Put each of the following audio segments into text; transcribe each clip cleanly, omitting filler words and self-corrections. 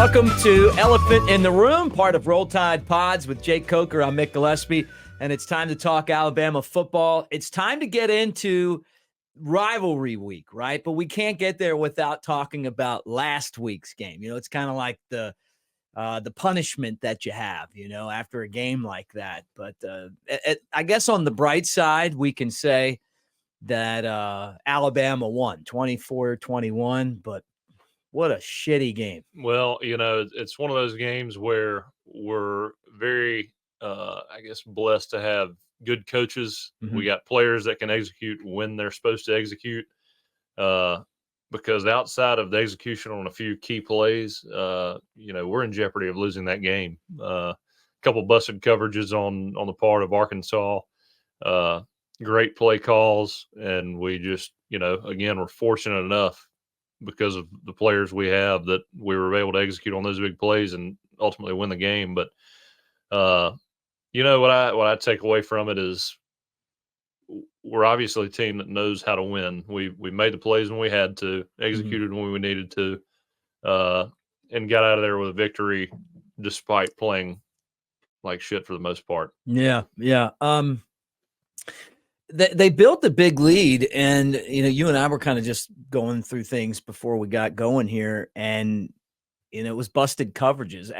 Welcome to Elephant in the Room, part of Roll Tide Pods with Jake Coker. I'm Mick Gillispie, and it's time to talk Alabama football. It's time to get into rivalry week, right? But we can't get there without talking about last week's game. You know, it's kind of like the punishment that you have, you know, after a game like that. But I guess on the bright side, we can say that Alabama won 24-21, but what a shitty game. Well, you know, it's one of those games where we're very, I guess, blessed to have good coaches. Mm-hmm. We got players that can execute when they're supposed to execute. Because outside of the execution on a few key plays, you know, we're in jeopardy of losing that game. A couple busted coverages on the part of Arkansas. Great play calls, and we just, you know, again, we're fortunate enough because of the players we have that we were able to execute on those big plays and ultimately win the game. But, you know, what I take away from it is we're obviously a team that knows how to win. We made the plays when we had to, executed when we needed to, and got out of there with a victory despite playing like shit for the most part. Yeah. They built the big lead, and you know, you and I were kind of just going through things before we got going here, and you know, it was busted coverages.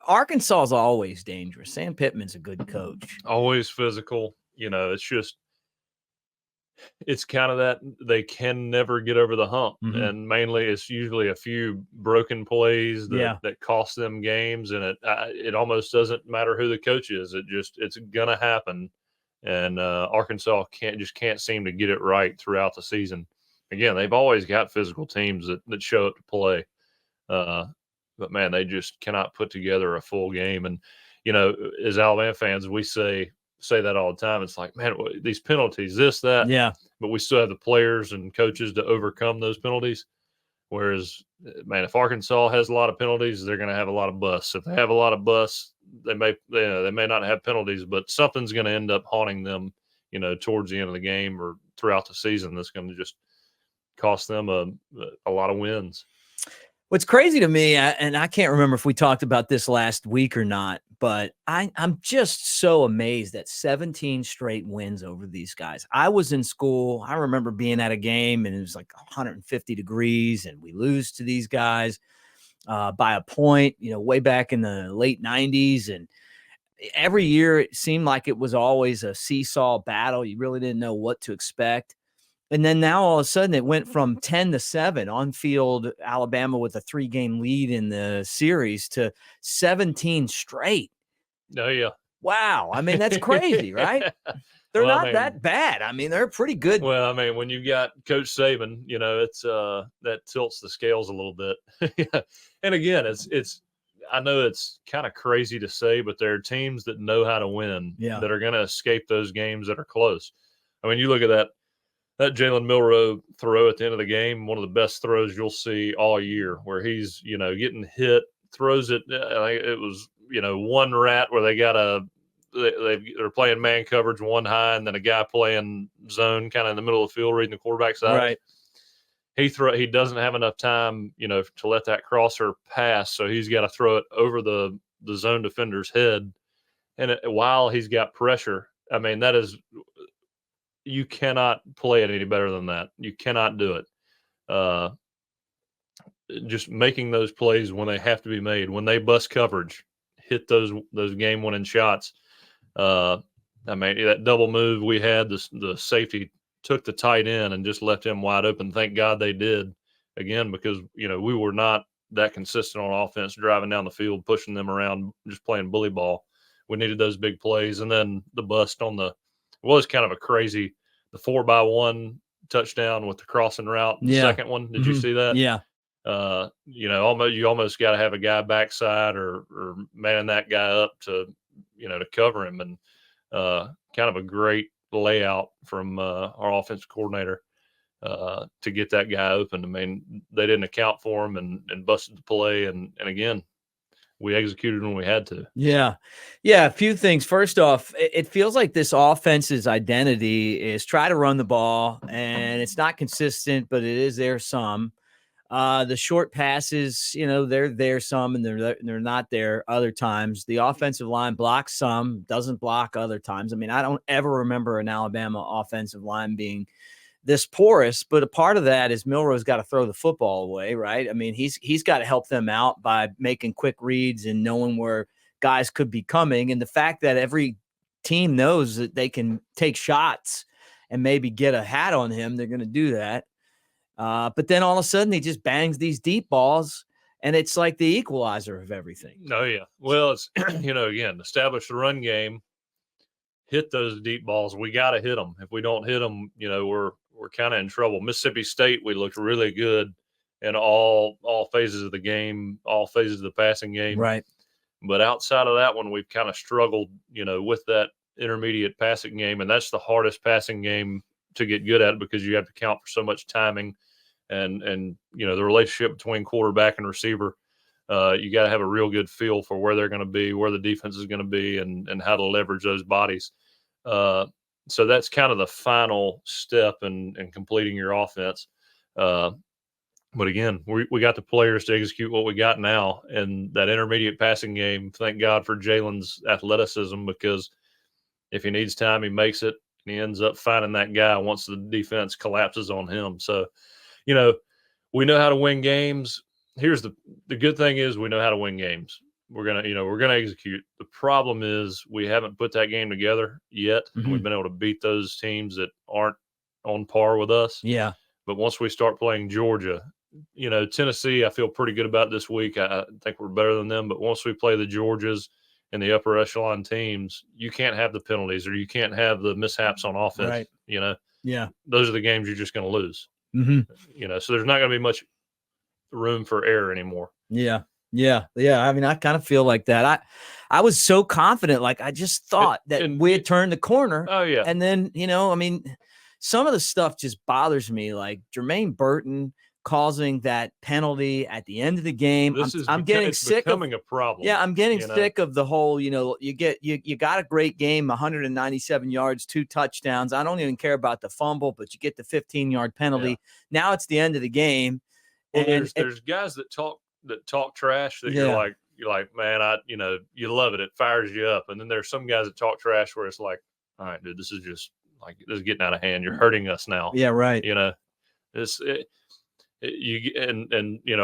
Arkansas is always dangerous. Sam Pittman's a good coach. Always physical. You know, it's kind of that they can never get over the hump, and mainly it's usually a few broken plays that cost them games, and it almost doesn't matter who the coach is. It's gonna happen. And Arkansas can't seem to get it right throughout the season. Again, they've always got physical teams that show up to play. But, man, they just cannot put together a full game. And, you know, as Alabama fans, we say that all the time. It's like, man, these penalties, this, that. Yeah. But we still have the players and coaches to overcome those penalties. Whereas, man, if Arkansas has a lot of penalties, they're going to have a lot of busts. If they have a lot of busts, they may not have penalties, but something's going to end up haunting them, you know, towards the end of the game or throughout the season. That's going to just cost them a lot of wins. What's crazy to me, and I can't remember if we talked about this last week or not, but I'm just so amazed at 17 straight wins over these guys. I was in school. I remember being at a game, and it was like 150 degrees, and we lose to these guys by a point, you know, way back in the late 90s. And every year it seemed like it was always a seesaw battle. You really didn't know what to expect. And then now all of a sudden it went from 10-7 on field, Alabama with a 3-game lead in the series to 17 straight. Oh, yeah. Wow. I mean, that's crazy, right? They're not that bad. I mean, they're pretty good. Well, I mean, when you've got Coach Saban, you know, it's that tilts the scales a little bit. And again, I know it's kind of crazy to say, but there are teams that know how to win that are going to escape those games that are close. I mean, you look at that Jalen Milroe throw at the end of the game, one of the best throws you'll see all year, where he's, you know, getting hit, throws it. It was, you know, one rat where they're playing man coverage one high, and then a guy playing zone kind of in the middle of the field reading the quarterback side. Right. He doesn't have enough time, you know, to let that crosser pass, so he's got to throw it over the zone defender's head. And while he's got pressure, I mean, that is – you cannot play it any better than that. You cannot do it. Just making those plays when they have to be made, when they bust coverage, hit those game-winning shots. I mean, that double move we had, the safety took the tight end and just left him wide open. Thank God they did, again, because, you know, we were not that consistent on offense, driving down the field, pushing them around, just playing bully ball. We needed those big plays. And then the bust on was kind of a crazy, the 4x1 touchdown with the crossing route. The second one, did you see that? Yeah. You know, you almost got to have a guy backside or man that guy up to, you know, to cover him. And kind of a great layout from our offensive coordinator to get that guy open. I mean, they didn't account for him and busted the play. And again, we executed when we had to. Yeah. A few things. First off, it feels like this offense's identity is try to run the ball, and it's not consistent, but it is there some. The short passes, they're there some and they're not there other times. The offensive line blocks some, doesn't block other times. I mean, I don't ever remember an Alabama offensive line being this porous, but a part of that is Milroe's got to throw the football away, right? I mean, he's got to help them out by making quick reads and knowing where guys could be coming. And the fact that every team knows that they can take shots and maybe get a hat on him, they're going to do that. But then all of a sudden he just bangs these deep balls, and it's like the equalizer of everything. Oh, yeah. Well, it's, again, establish the run game, hit those deep balls. We got to hit them. If we don't hit them, we're kind of in trouble. Mississippi State, we looked really good in all phases of the game, all phases of the passing game. Right. But outside of that one, we've kind of struggled, with that intermediate passing game, and that's the hardest passing game to get good at because you have to count for so much timing and the relationship between quarterback and receiver. You got to have a real good feel for where they're going to be, where the defense is going to be, and how to leverage those bodies. So that's kind of the final step in completing your offense. But again, we got the players to execute what we got now. And that intermediate passing game, thank God for Jalen's athleticism, because if he needs time, he makes it. And he ends up finding that guy once the defense collapses on him. So, we know how to win games. Here's the good thing is we know how to win games. We're gonna execute. The problem is we haven't put that game together yet. Mm-hmm. We've been able to beat those teams that aren't on par with us. Yeah. But once we start playing Georgia, Tennessee, I feel pretty good about this week. I think we're better than them. But once we play the Georgias and the upper echelon teams, you can't have the penalties or you can't have the mishaps on offense. Right. Yeah. Those are the games you're just going to lose. Mm-hmm. So there's not going to be much room for error anymore. Yeah. I mean, I kind of feel like that. I was so confident. Like, I just thought that we had turned the corner. Oh, yeah. And then, I mean, some of the stuff just bothers me. Like Jermaine Burton causing that penalty at the end of the game. I'm getting sick of a problem. Yeah, I'm getting sick of the whole, you got a great game, 197 yards, 2 touchdowns. I don't even care about the fumble, but you get the 15-yard penalty. Yeah. Now it's the end of the game. Well, there's guys that talk trash that you're like, man, you love it. It fires you up. And then there's some guys that talk trash where it's like, all right, dude, this is just like, this is getting out of hand. You're hurting us now. Yeah. Right. A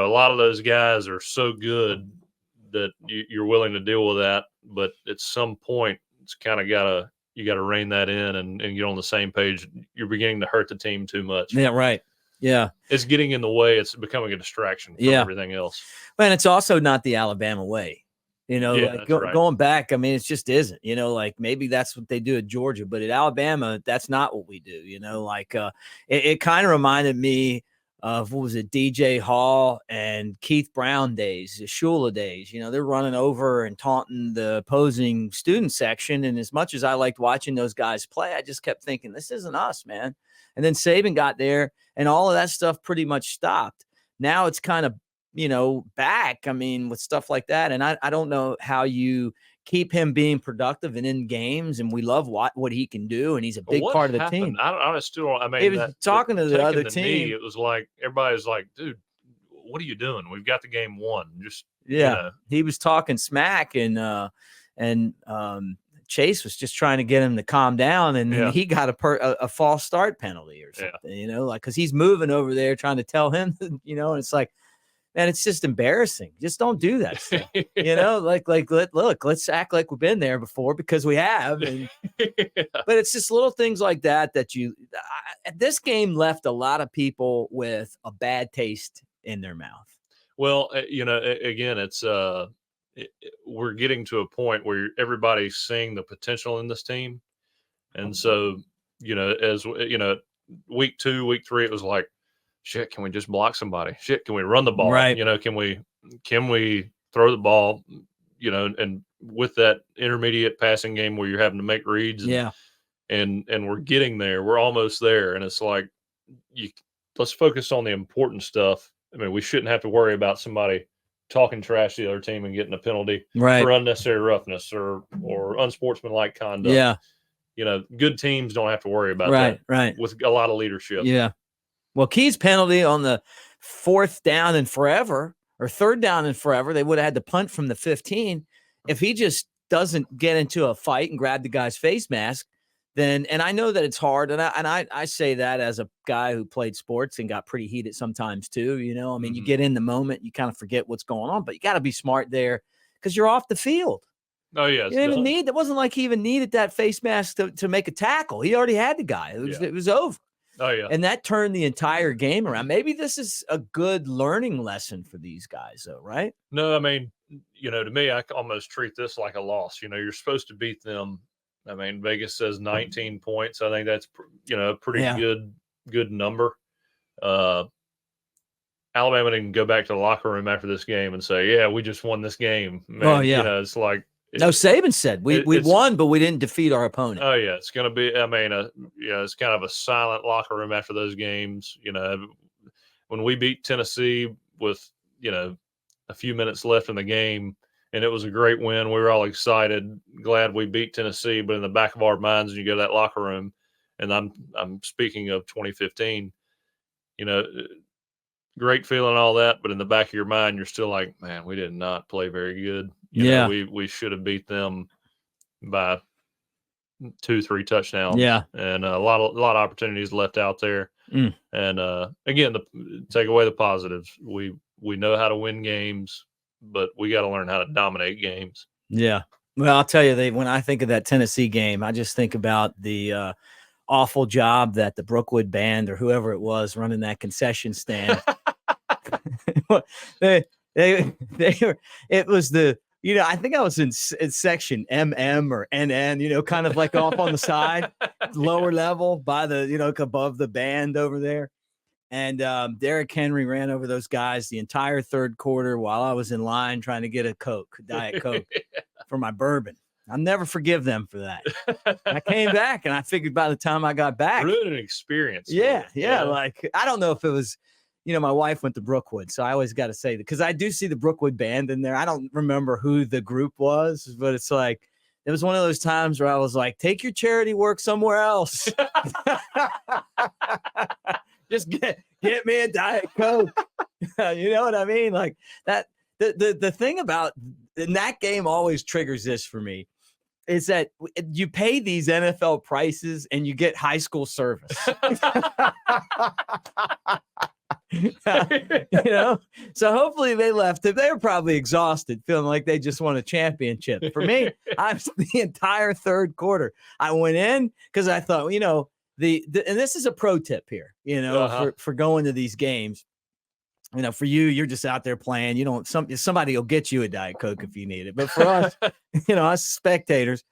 lot of those guys are so good that you're willing to deal with that. But at some point, it's kind of you got to rein that in and get on the same page. You're beginning to hurt the team too much. Yeah. Right. Yeah. It's getting in the way. It's becoming a distraction from everything else. And it's also not the Alabama way. Going back, I mean, it just isn't, maybe that's what they do at Georgia, but at Alabama, that's not what we do, it kind of reminded me of, what was it, DJ Hall and Keith Brown days, the Shula days. They're running over and taunting the opposing student section. And as much as I liked watching those guys play, I just kept thinking, this isn't us, man. And then Saban got there and all of that stuff pretty much stopped. Now it's kind of, back, I mean, with stuff like that. And I don't know how you keep him being productive and in games. And we love what he can do. And he's a big part of the team. He was talking to the other team. It was like, everybody was like, dude, what are you doing? We've got the game won. Just, he was talking smack and Chase was just trying to get him to calm down. And he got a false start penalty or something, cause he's moving over there trying to tell him, and it's like, man, it's just embarrassing. Just don't do that stuff. Let's act like we've been there before, because we have. And, but it's just little things like that this game left a lot of people with a bad taste in their mouth. Well, again, it's we're getting to a point where everybody's seeing the potential in this team. And so, week 2, week 3, it was like, shit, can we just block somebody? Shit, can we run the ball? Right. Can we throw the ball? And with that intermediate passing game where you're having to make reads. And we're getting there. We're almost there. And it's like, let's focus on the important stuff. I mean, we shouldn't have to worry about somebody talking trash to the other team and getting a penalty for unnecessary roughness or unsportsmanlike conduct. Yeah. Good teams don't have to worry about that. Right. With a lot of leadership. Yeah. Well, Key's penalty on the fourth down and forever or third down and forever, they would have had to punt from the 15. If he just doesn't get into a fight and grab the guy's face mask, then, and I know that it's hard. And I say that as a guy who played sports and got pretty heated sometimes too. You know, I mean, you get in the moment, you kind of forget what's going on, but you got to be smart there because you're off the field. Oh, yeah. You didn't even need, it wasn't like he even needed that face mask to make a tackle. He already had the guy. It was over. Oh, yeah. And that turned the entire game around. Maybe this is a good learning lesson for these guys, though, right? No, I mean, you know, to me, I almost treat this like a loss. You know, you're supposed to beat them. I mean, Vegas says 19 points. I think that's, you know, a pretty good number. Alabama didn't go back to the locker room after this game and say, yeah, we just won this game. Man, you know, it's like. No, Saban said we won, but we didn't defeat our opponent. Oh, yeah. It's going to be, I mean, it's kind of a silent locker room after those games. You know, when we beat Tennessee with, you know, a few minutes left in the game, and it was a great win. We were all excited, glad we beat Tennessee. But in the back of our minds, you go to that locker room, and I'm speaking of 2015, you know, great feeling, all that. But in the back of your mind, you're still like, man, we did not play very good. You know, we should have beat them by 2-3 touchdowns. Yeah, and a lot of opportunities left out there. And again, take away the positives. We know how to win games, but we got to learn how to dominate games. Yeah. Well, I'll tell you, when I think of that Tennessee game, I just think about the awful job that the Brookwood band or whoever it was running that concession stand. It was the. You know, I think I was in section MM or NN, you know, kind of like off on the side, lower level by the, you know, above the band over there. And Derrick Henry ran over those guys the entire third quarter while I was in line trying to get a Diet Coke for my bourbon. I'll never forgive them for that. I came back and I figured by the time I got back. Really an experience. Yeah. Like, I don't know if it was, you know, my wife went to Brookwood, so I always got to say that because I do see the Brookwood band in there. I don't remember who the group was, but it's like it was one of those times where I was like, take your charity work somewhere else. Just get me a Diet Coke. You know what I mean? Like that. The thing about and that game always triggers this for me is that you pay these NFL prices and you get high school service. You know, so hopefully they left it. They were probably exhausted, feeling like they just won a championship. For me, I was the entire third quarter. I went in because I thought, you know, and this is a pro tip here, you know, for going to these games. You know, for you're just out there playing. You don't somebody will get you a Diet Coke if you need it. But for us, you know, us spectators,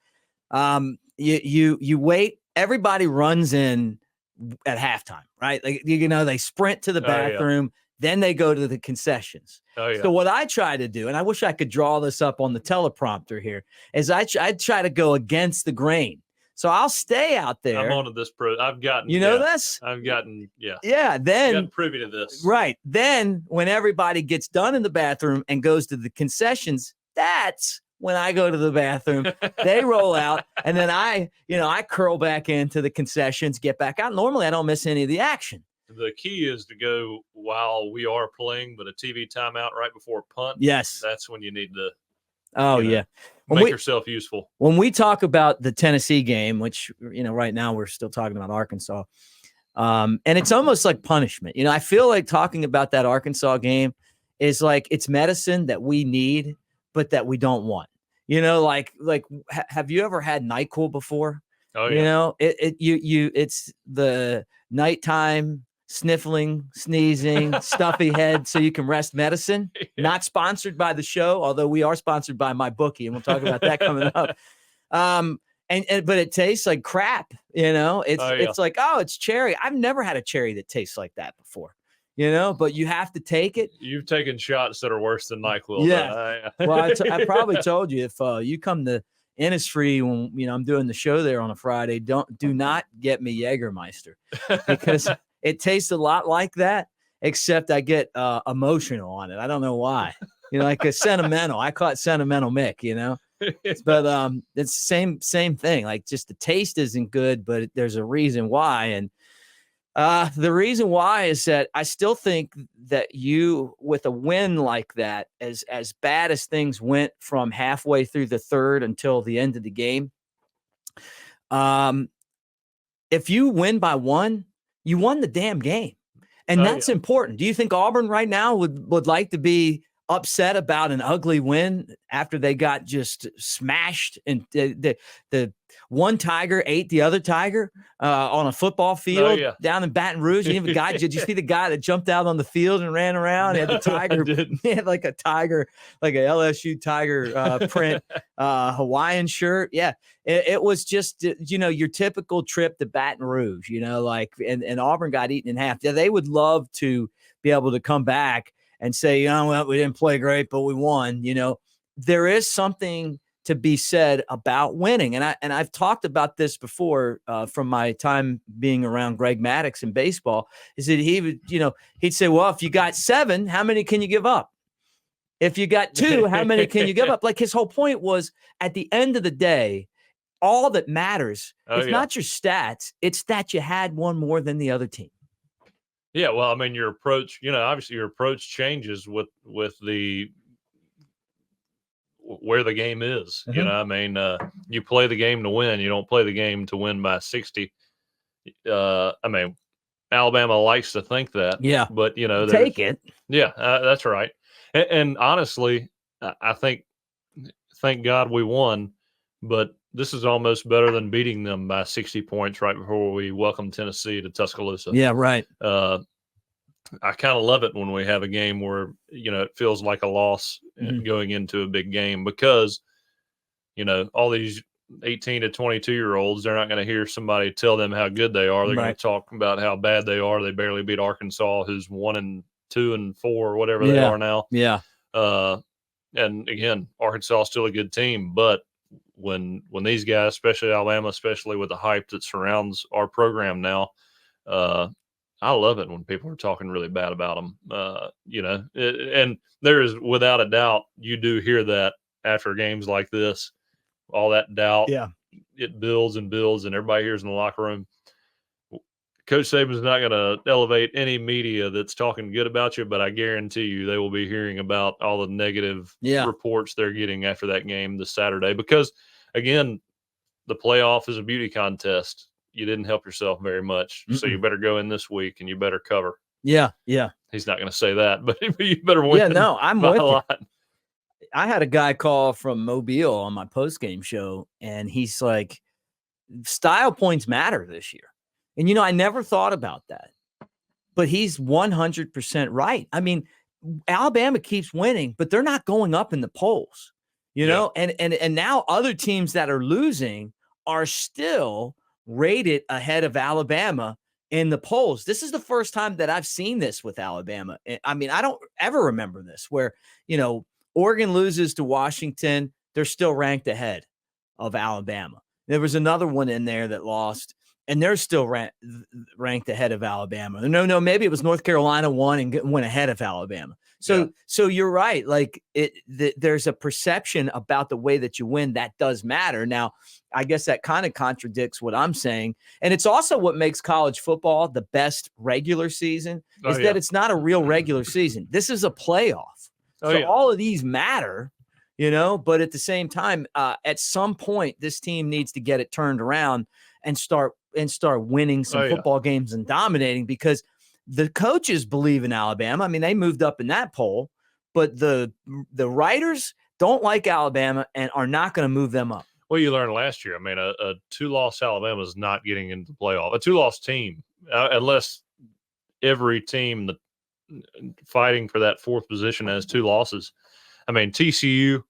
you wait. Everybody runs in at halftime, right? Like, you know, they sprint to the bathroom, then they go to the concessions. So what I try to do, and I wish I could draw this up on the teleprompter here, is I try to go against the grain. So I'll stay out there. I'm onto this I've gotten, you know, this? I've gotten, then gotten privy to this. Right. Then when everybody gets done in the bathroom and goes to the concessions, that's when I go to the bathroom, they roll out, and then I curl back into the concessions, get back out. Normally, I don't miss any of the action. The key is to go while we are playing, but a TV timeout right before punt. Yes. That's when you need to make yourself useful. When we talk about the Tennessee game, which, you know, right now we're still talking about Arkansas, and it's almost like punishment. You know, I feel like talking about that Arkansas game is like it's medicine that we need, but that we don't want. You know, like have you ever had NyQuil before? Oh, yeah. You know, it's the nighttime sniffling, sneezing, stuffy head so you can rest medicine. Not sponsored by the show, although we are sponsored by MyBookie, and we'll talk about that coming up. But it tastes like crap. You know, it's like, oh, it's cherry. I've never had a cherry that tastes like that before. You know, but you have to take it. You've taken shots that are worse than NyQuil. Yeah. Well, I probably told you if you come to Innisfree when, you know, I'm doing the show there on a Friday, do not get me Jägermeister because it tastes a lot like that, except I get emotional on it. I don't know why. You know, like a sentimental. I call it sentimental Mick, you know. But it's the same thing. Like, just the taste isn't good, but there's a reason why. And The reason why is that I still think that you, with a win like that, as bad as things went from halfway through the third until the end of the game, if you win by one, you won the damn game. And that's important. Do you think Auburn right now would like to be upset about an ugly win after they got just smashed and the one Tiger ate the other Tiger on a football field down in Baton Rouge? And did you see the guy that jumped out on the field and ran around? He had the Tiger, he had like a Tiger, like a LSU Tiger print Hawaiian shirt. Yeah. It was just, your typical trip to Baton Rouge, and Auburn got eaten in half. Yeah, they would love to be able to come back and say, we didn't play great, but we won. There is something to be said about winning. And I've talked about this before from my time being around Greg Maddux in baseball, is that he would, he'd say, well, if you got 7, how many can you give up? If you got 2, how many can you give up? Like, his whole point was, at the end of the day, all that matters is not your stats. It's that you had one more than the other team. Yeah, well, I mean, your approach, obviously your approach changes with the where the game is. Mm-hmm. You play the game to win. You don't play the game to win by 60. Alabama likes to think that. Yeah, but take it. Yeah, that's right. And honestly, I think, thank God we won. But this is almost better than beating them by 60 points right before we welcome Tennessee to Tuscaloosa. Yeah, right. I kind of love it when we have a game where, it feels like a loss going into a big game, because, all these 18 to 22-year-olds, they're not going to hear somebody tell them how good they are. They're going to talk about how bad they are. They barely beat Arkansas, who's 1-2 and 4 or whatever they are now. Yeah. And again, Arkansas is still a good team, but when these guys, especially Alabama, especially with the hype that surrounds our program now, I love it when people are talking really bad about them. And there is, without a doubt, you do hear that after games like this, all that doubt. Yeah, it builds and builds, and everybody hears in the locker room. Coach Saban's not going to elevate any media that's talking good about you, but I guarantee you they will be hearing about all the negative reports they're getting after that game this Saturday. Because, again, the playoff is a beauty contest. You didn't help yourself very much, so you better go in this week and you better cover. Yeah. He's not going to say that, but you better win. Yeah, no, I'm with a lot. I had a guy call from Mobile on my post-game show, and he's like, style points matter this year. And, I never thought about that, but he's 100% right. I mean, Alabama keeps winning, but they're not going up in the polls, and now other teams that are losing are still rated ahead of Alabama in the polls. This is the first time that I've seen this with Alabama. I mean, I don't ever remember this where, Oregon loses to Washington. They're still ranked ahead of Alabama. There was another one in there that lost, and they're still ranked ahead of Alabama. No, maybe it was North Carolina won and went ahead of Alabama. So you're right. Like there's a perception about the way that you win that does matter. Now, I guess that kind of contradicts what I'm saying. And it's also what makes college football the best regular season is that it's not a real regular season. This is a playoff. All of these matter, but at the same time, at some point, this team needs to get it turned around and start winning some football games and dominating, because the coaches believe in Alabama. I mean, they moved up in that poll, but the writers don't like Alabama and are not going to move them up. Well, you learned last year. I mean, a 2-loss Alabama is not getting into the playoff. A 2-loss team, unless every team fighting for that 4th position has 2 losses. I mean, TCU,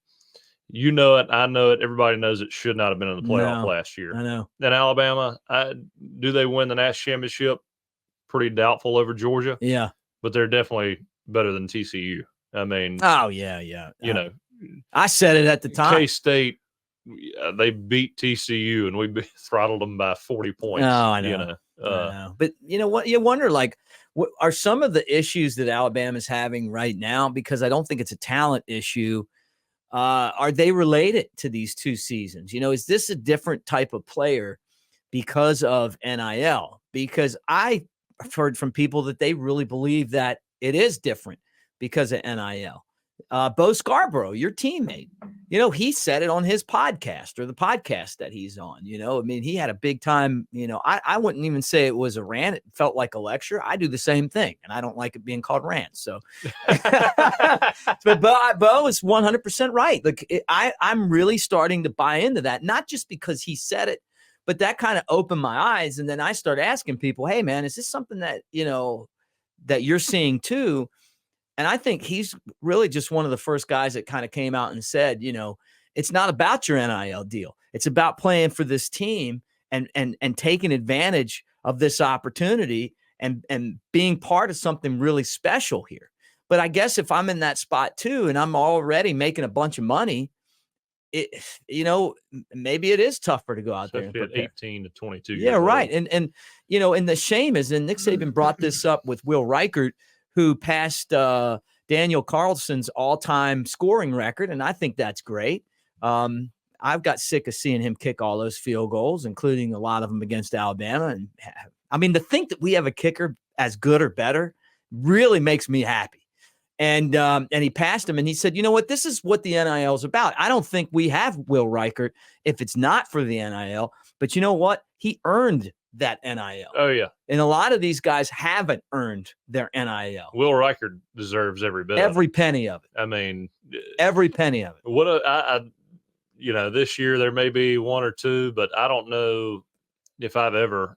you know it, I know it, everybody knows it should not have been in the playoff last year. I know. And Alabama, do they win the national championship? Pretty doubtful over Georgia. Yeah. But they're definitely better than TCU. I mean. Oh, yeah. I said it at the time. K-State, they beat TCU, and we throttled them by 40 points. Oh, I know. I know. But you know what? You wonder, like, what are some of the issues that Alabama's having right now? Because I don't think it's a talent issue. Are they related to these 2 seasons? Is this a different type of player because of NIL? Because I heard from people that they really believe that it is different because of NIL. Bo Scarborough, your teammate, he said it on his podcast, or the podcast that he's on. I mean, he had a big time. I wouldn't even say it was a rant. It felt like a lecture. I do the same thing, and I don't like it being called rants. So, but Bo is 100% right. Like, I'm really starting to buy into that, not just because he said it, but that kind of opened my eyes. And then I started asking people, hey, man, is this something that, that you're seeing too? And I think he's really just one of the first guys that kind of came out and said, it's not about your NIL deal. It's about playing for this team and taking advantage of this opportunity and being part of something really special here. But I guess if I'm in that spot too, and I'm already making a bunch of money, maybe it is tougher to go out there. At 18 to 22. Yeah, right. And and the shame is, and Nick Saban brought this up with Will Reichert, who passed Daniel Carlson's all-time scoring record, and I think that's great. I've got sick of seeing him kick all those field goals, including a lot of them against Alabama. And I mean, to think that we have a kicker as good or better really makes me happy. And he passed him, and he said, you know what, this is what the NIL is about. I don't think we have Will Reichert if it's not for the NIL. But you know what? He earned that NIL. Oh, yeah. And a lot of these guys haven't earned their NIL. Will Reichert deserves every bit every penny of it. I mean, every penny of it. This year there may be one or two, but I don't know if I've ever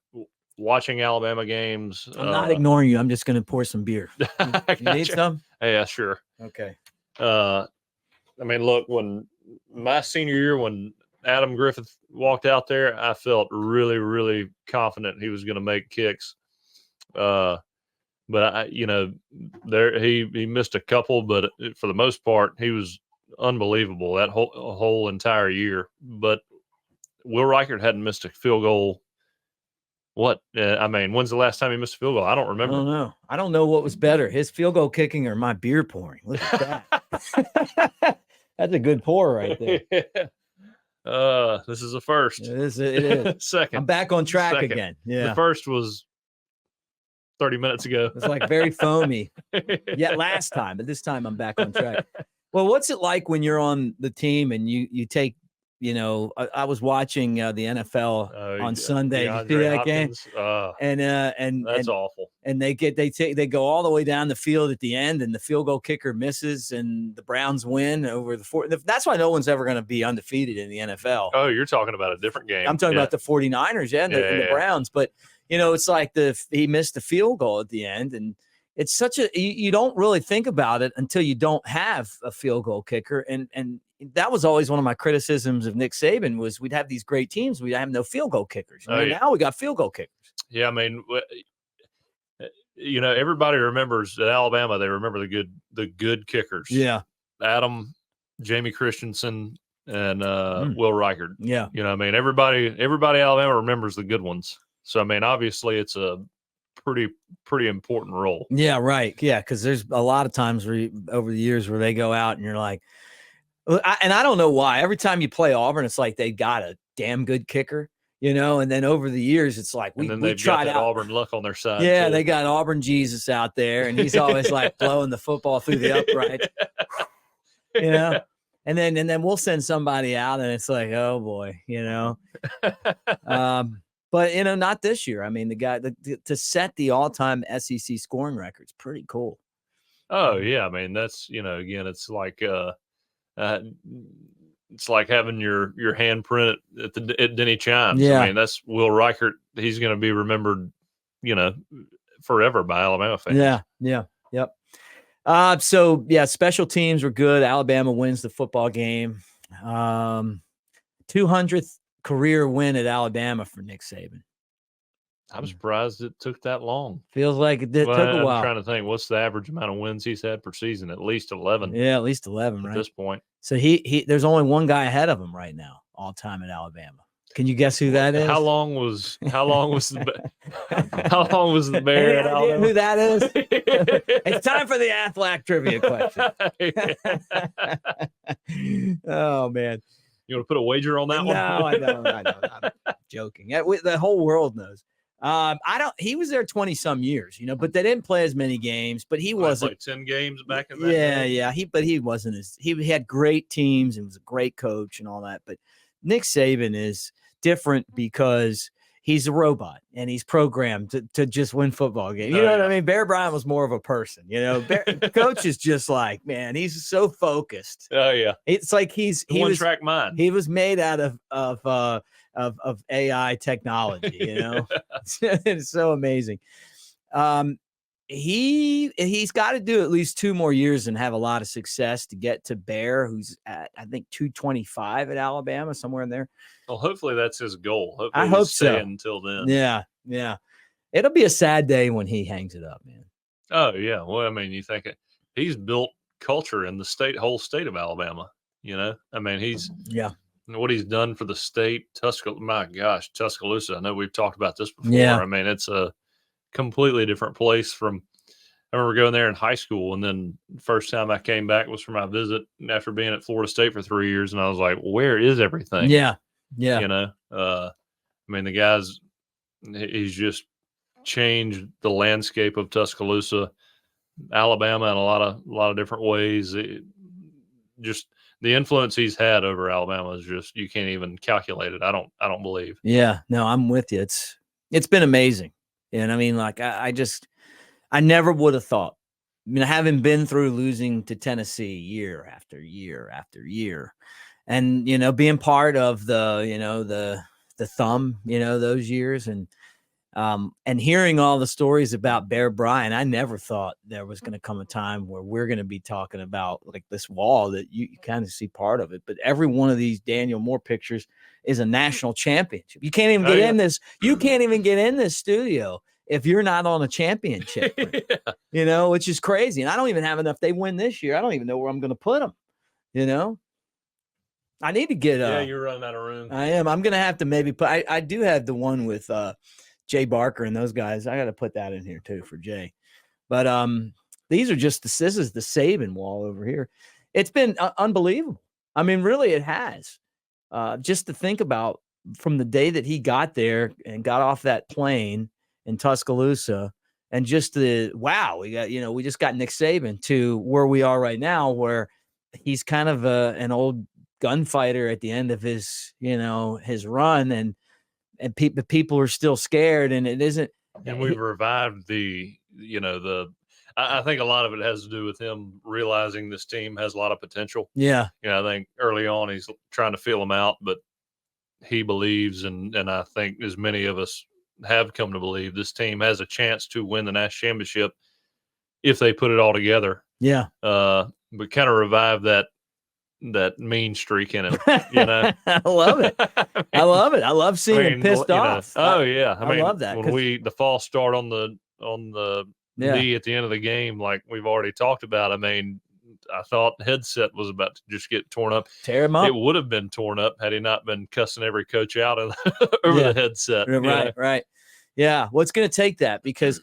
watching Alabama games. I'm not ignoring you. I'm just going to pour some beer. You need some? Yeah, sure. Okay. I mean, look, when my senior year, when Adam Griffith walked out there, I felt really, really confident he was going to make kicks. But he missed a couple, but for the most part, he was unbelievable that whole entire year. But Will Reichert hadn't missed a field goal. When's the last time he missed a field goal? I don't remember. I don't know. I don't know what was better, his field goal kicking or my beer pouring. Look at that. That's a good pour right there. This is a first. It is. Second. I'm back on track again. Yeah. The first was 30 minutes ago. It's like very foamy. Yeah, last time, but this time I'm back on track. Well, what's it like when you're on the team and you take, I was watching the NFL on Sunday. Did you see that game? And that's awful. And they go all the way down the field at the end, and the field goal kicker misses, and the Browns win over the 49ers. That's why no one's ever going to be undefeated in the NFL. Oh, you're talking about a different game. I'm talking about the 49ers, and the Browns. But it's like he missed the field goal at the end, and it's such you don't really think about it until you don't have a field goal kicker, and that was always one of my criticisms of Nick Saban was we'd have these great teams, we'd have no field goal kickers. Now we got field goal kickers. Yeah, I mean, everybody remembers at Alabama. They remember the good kickers. Yeah, Adam, Jamie Christensen, and Will Reichert. Yeah, everybody at Alabama remembers the good ones. So I mean, obviously, it's a pretty important role. Yeah, right. Yeah, because there's a lot of times over the years where they go out and you're like. And I don't know why. Every time you play Auburn, it's like they got a damn good kicker, and then over the years, it's like we tried out Auburn luck on their side. Yeah, too. They got Auburn Jesus out there, and he's always like blowing the football through the uprights, And then we'll send somebody out, and it's like, oh boy, But not this year. I mean, the guy to set the all-time SEC scoring record is pretty cool. Oh yeah, I mean that's again, it's like. It's like having your handprint at Denny Chimes. Yeah. I mean, that's Will Reichert. He's going to be remembered, forever by Alabama fans. Yeah. Yep. So special teams were good. Alabama wins the football game. 200th career win at Alabama for Nick Saban. I'm surprised it took that long. Feels like it took a while. I'm trying to think, what's the average amount of wins he's had per season? At least 11. Yeah, at least 11, right? At this point. So he there's only one guy ahead of him right now, all time at Alabama. Can you guess who that is? How long was the Bear at Alabama? Who that is? It's time for the Aflac trivia question. Oh man. You want to put a wager on that one? No, I don't. I'm joking. The whole world knows. He was there 20 some years, but they didn't play as many games, but he wasn't like 10 games back in that day. Yeah. He wasn't he had great teams and was a great coach and all that. But Nick Saban is different because he's a robot and he's programmed to just win football games. You know what I mean? Bear Bryant was more of a person, Coach is just like, man, he's so focused. Oh yeah. It's like he one track mind. He was made out of AI technology, It's so amazing. He's got to do at least 2 more years and have a lot of success to get to Bear, who's at, I think, 225 at Alabama, somewhere in there. Well, hopefully that's his goal. Hopefully I hope so. Until then. Yeah. It'll be a sad day when he hangs it up, man. Oh yeah. Well, I mean, you think he's built culture in the whole state of Alabama. I mean, he's what he's done for the state. Tuscaloosa. I know we've talked about this before. Yeah. I mean, it's a completely different place from. I remember going there in high school, and then first time I came back was for my visit after being at Florida State for 3 years, and I was like, "Where is everything?" Yeah. I mean, the guy's he's just changed the landscape of Tuscaloosa, Alabama, in a lot of different ways. Just the influence he's had over Alabama is just, you can't even calculate it. I don't believe. Yeah, no, I'm with you. It's been amazing. And I mean, like, I never would have thought, having been through losing to Tennessee year after year after year, and, being part of the thumb, those years, and hearing all the stories about Bear Bryant, I never thought there was going to come a time where we're going to be talking about like this wall that you kind of see part of it. But every one of these Daniel Moore pictures is a national championship. You can't even get in this. You can't even get in this studio if you're not on a championship, which is crazy. And I don't even have enough. They win this year. I don't even know where I'm going to put them, I need to get you're running out of room. I am. I'm going to have to maybe put, I do have the one with Jay Barker and those guys. I got to put that in here too for Jay. But these are just, this is the Saban wall over here. It's been unbelievable. I mean, really, it has. Just to think about from the day that he got there and got off that plane in Tuscaloosa, and just we just got Nick Saban to where we are right now, where he's kind of an old gunfighter at the end of his run, and people are still scared, and it isn't. And we've revived I think a lot of it has to do with him realizing this team has a lot of potential. Yeah. I think early on he's trying to feel them out, but he believes, and I think as many of us have come to believe, this team has a chance to win the national championship if they put it all together. Yeah. But kind of revive that mean streak in him. I love it. I love it. I love seeing him pissed off. Oh yeah. I mean, love that. When the false start on the knee at the end of the game, like we've already talked about, I mean, I thought the headset was about to just get torn up. Tear him up. It would have been torn up had he not been cussing every coach out over the headset. Right. Yeah. Well, it's going to take that, because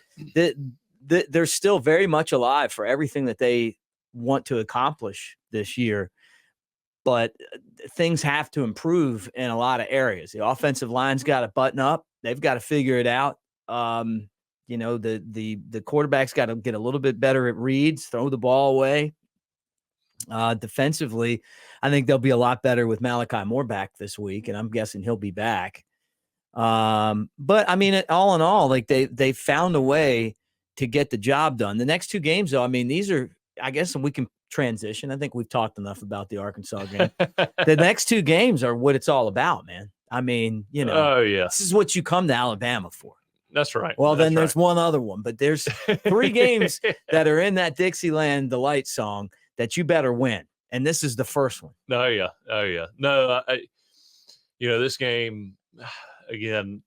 they're still very much alive for everything that they want to accomplish this year. But things have to improve in a lot of areas. The offensive line's got to button up. They've got to figure it out. The quarterback's got to get a little bit better at reads, throw the ball away. Defensively, I think they'll be a lot better with Malachi Moore back this week, and I'm guessing he'll be back. But I mean, all in all, like they found a way to get the job done. The next 2 games, though, I mean, these are, I guess, and we can transition. I think we've talked enough about the Arkansas game. The next 2 games are what it's all about, man. I mean, this is what you come to Alabama for. That's right. Well, then there's one other one, but there's 3 games that are in that Dixieland Delight song that you better win. And this is the first one. Oh yeah. No, this game, again,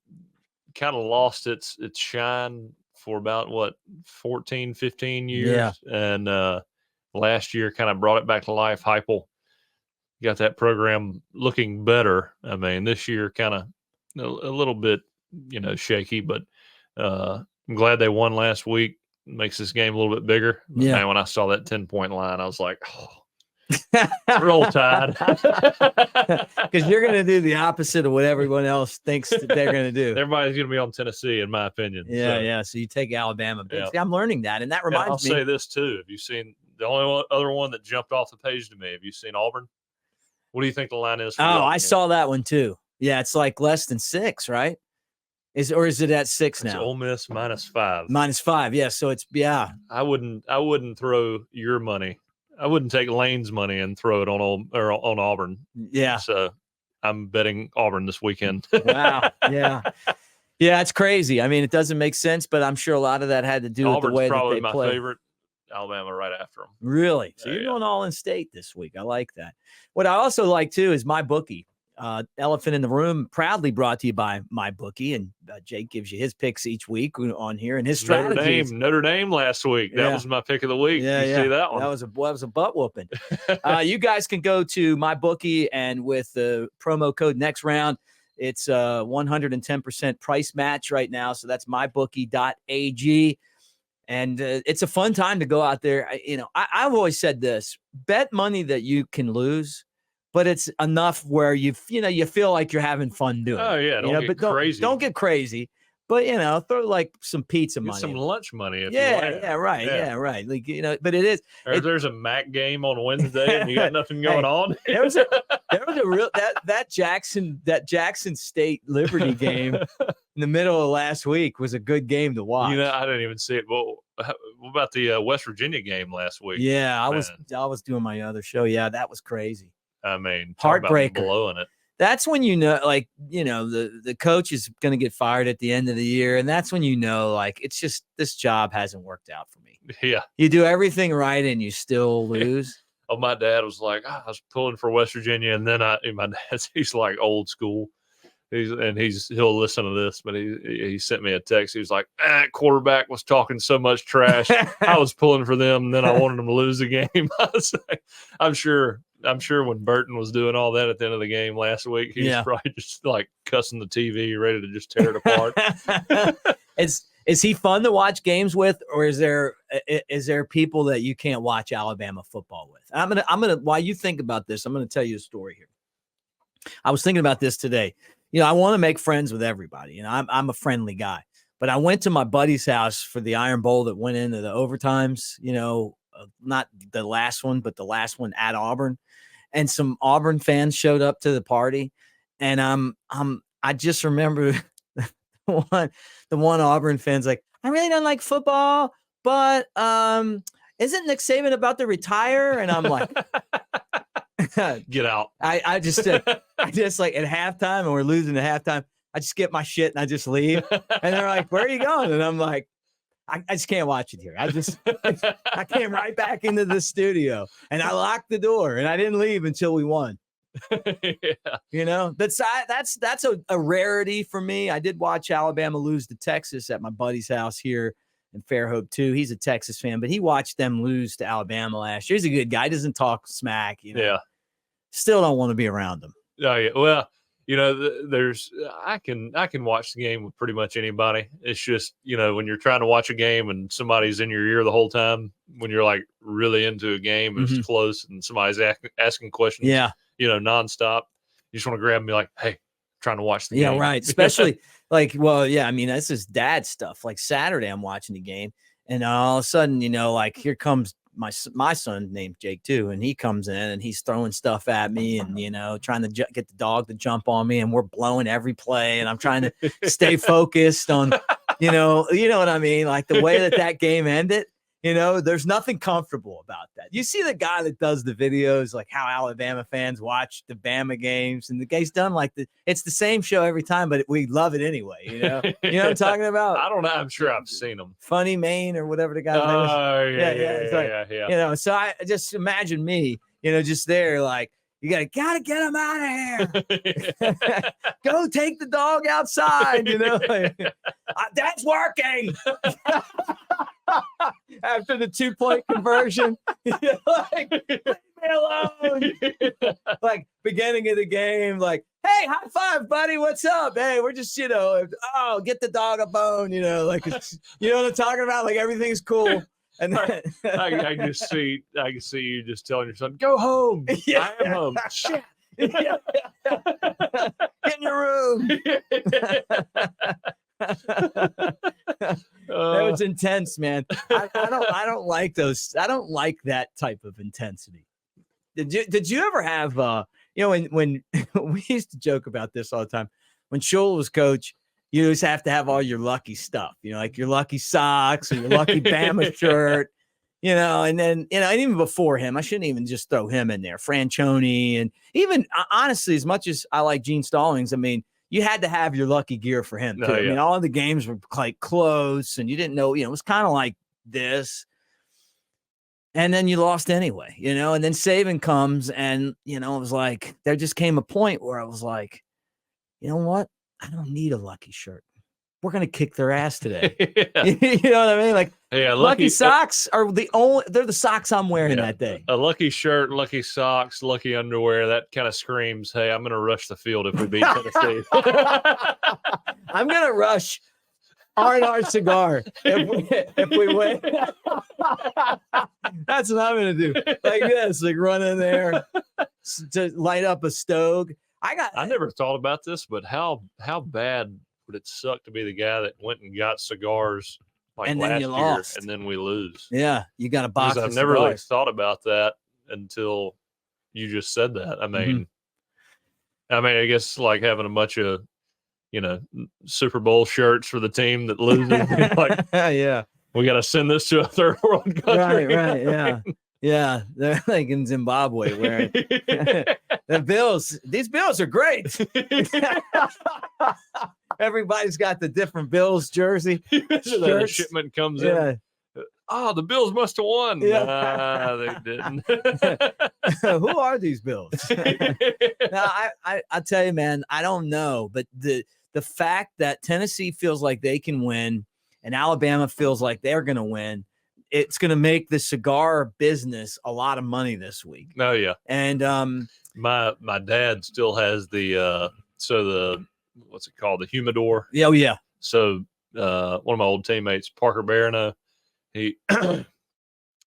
kind of lost its shine for about 14, 15 years. Yeah. And last year kind of brought it back to life. Heupel got that program looking better. I mean, this year kind of a little bit, shaky, but I'm glad they won last week. Makes this game a little bit bigger. But man, when I saw that 10-point line, I was like, oh. Roll Tide. Because you're going to do the opposite of what everyone else thinks that they're going to do. Everybody's going to be on Tennessee, in my opinion. Yeah. So you take Alabama. Yeah. See, I'm learning that, and that reminds me. I'll say this too: have you seen the only other one that jumped off the page to me? Have you seen Auburn? What do you think the line is? I saw that one too. Yeah, it's like less than 6, right? Is it at 6 now? It's Ole Miss -5. -5. Yeah. So it's I wouldn't throw your money. I wouldn't take Lane's money and throw it on Auburn. Yeah. So I'm betting Auburn this weekend. Wow. Yeah. Yeah, it's crazy. I mean, it doesn't make sense, but I'm sure a lot of that had to do with the way that they play. Probably my favorite. Alabama right after them. Really? So you're going all in state this week. I like that. What I also like too is my bookie. Elephant in the Room, proudly brought to you by my bookie, and Jake gives you his picks each week on here and his strategies. Notre Dame last week. That was my pick of the week. Yeah, you see that one? That was a butt whooping. You guys can go to my bookie, and with the promo code next round, it's 110% price match right now. So that's mybookie.ag. And it's a fun time to go out there. I've always said this: bet money that you can lose, but it's enough where you feel like you're having fun doing. Oh yeah, crazy. Don't get crazy, but throw like some pizza money, some lunch money. Right. Like but it is. If there's a MAC game on Wednesday and you got nothing going on, there was a real that Jackson State Liberty game in the middle of last week was a good game to watch. I didn't even see it. Well, what about the West Virginia game last week? Yeah, I was doing my other show. Yeah, that was crazy. I mean, heartbreaker. Blowing it. That's when the coach is going to get fired at the end of the year, and that's when it's just this job hasn't worked out for me. Yeah, you do everything right and you still lose. Oh, my dad was like, I was pulling for West Virginia, and then my dad's he's like old school. He'll listen to this, but he sent me a text. He was like, quarterback was talking so much trash. I was pulling for them, and then I wanted them to lose the game. I was like, I'm sure when Burton was doing all that at the end of the game last week, he was probably just like cussing the TV, ready to just tear it apart. Is he fun to watch games with, or is there people that you can't watch Alabama football with? I'm gonna while you think about this, I'm gonna tell you a story here. I was thinking about this today. I want to make friends with everybody. I'm a friendly guy, but I went to my buddy's house for the Iron Bowl that went into the overtimes, not the last one, but the last one at Auburn, and some Auburn fans showed up to the party. And I just remember the one Auburn fan's like, I really don't like football, but isn't Nick Saban about to retire? And I'm like, get out. I just like at halftime, and we're losing at halftime, I just get my shit and I just leave. And they're like, where are you going? And I'm like, I just can't watch it here. I came right back into the studio and I locked the door and I didn't leave until we won. That's a rarity for me. I did watch Alabama lose to Texas at my buddy's house here in Fairhope too. He's a Texas fan, but he watched them lose to Alabama last year. He's a good guy. He doesn't talk smack. Yeah. Still don't want to be around him. Oh yeah. Well, I can watch the game with pretty much anybody. It's just, when you're trying to watch a game and somebody's in your ear the whole time, when you're like really into a game, it's close and somebody's asking questions, nonstop. You just want to grab them and be like, hey, I'm trying to watch the game. Yeah, right. Especially this is dad stuff. Like Saturday, I'm watching the game and all of a sudden, here comes my son named Jake too, and he comes in and he's throwing stuff at me and trying to get the dog to jump on me, and we're blowing every play, and I'm trying to stay focused on you know what I mean, like the way that game ended. There's nothing comfortable about that. You see the guy that does the videos, like how Alabama fans watch the Bama games, and the guy's done it's the same show every time, but we love it anyway. You know what I'm talking about? I don't know. I'm sure I've seen them. Funny Maine or whatever the guy's name is. Oh, yeah. So I just imagine me, just there, like, you gotta get him out of here. Go take the dog outside, that's working. After the 2-point conversion, like, leave me alone. Like beginning of the game, like, hey, high five, buddy. What's up? Hey, we're just, get the dog a bone, like, you know what I'm talking about? Like everything's cool. And then, I can see you just telling your son, "Go home. Yeah. I am home." Shit. Yeah. Get in your room. That was intense, man. I don't like those. I don't like that type of intensity. Did you ever have when we used to joke about this all the time, when Shula was coach, you always have to have all your lucky stuff, like your lucky socks or your lucky Bama shirt, and then, and even before him, I shouldn't even just throw him in there, Franchione, and even honestly, as much as I like Gene Stallings, I mean, you had to have your lucky gear for him too. I mean, all of the games were like close and you didn't know, it was kind of like this. And then you lost anyway, and then Saban comes and, it was like, there just came a point where I was like, you know what? I don't need a lucky shirt. We're going to kick their ass today. You know what I mean? Like, lucky socks are they're the socks I'm wearing that day. A lucky shirt, lucky socks, lucky underwear, that kind of screams, hey, I'm going to rush the field if we beat Tennessee. I'm going to rush R&R cigar if we win. That's what I'm going to do. Like this, like run in there to light up a stove. I never thought about this, but how bad would it suck to be the guy that went and got cigars like last year and then we lose? Yeah, you got a box of I've never really thought about that until you just said that. I mean, I guess like having a bunch of Super Bowl shirts for the team that loses. Like, yeah, we got to send this to a third world country. Right, yeah. Yeah, they're like in Zimbabwe wearing the Bills. These Bills are great. Everybody's got the different Bills jersey. The shipment comes in. Oh, the Bills must have won. Yeah. Nah, they didn't. Who are these Bills? No, I tell you, man, I don't know. But the fact that Tennessee feels like they can win and Alabama feels like they're going to win, it's going to make the cigar business a lot of money this week. Oh, yeah. And my dad still has the what's it called? The humidor. Yeah, oh, yeah. So one of my old teammates, Parker Barano, him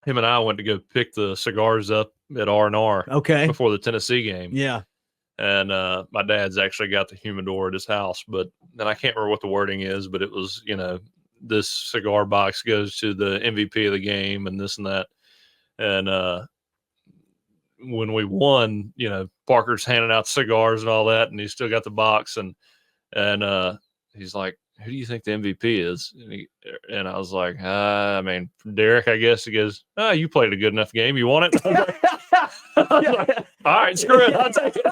and I went to go pick the cigars up at R&R before the Tennessee game. Yeah. And my dad's actually got the humidor at his house, but then I can't remember what the wording is, but it was, this cigar box goes to the MVP of the game and this and that. And when we won, Parker's handing out cigars and all that, and he's still got the box. And he's like, who do you think the MVP is? And I was like, Derek, I guess. He goes, you played a good enough game. You want it? I was like, all right, screw it. I'll take it.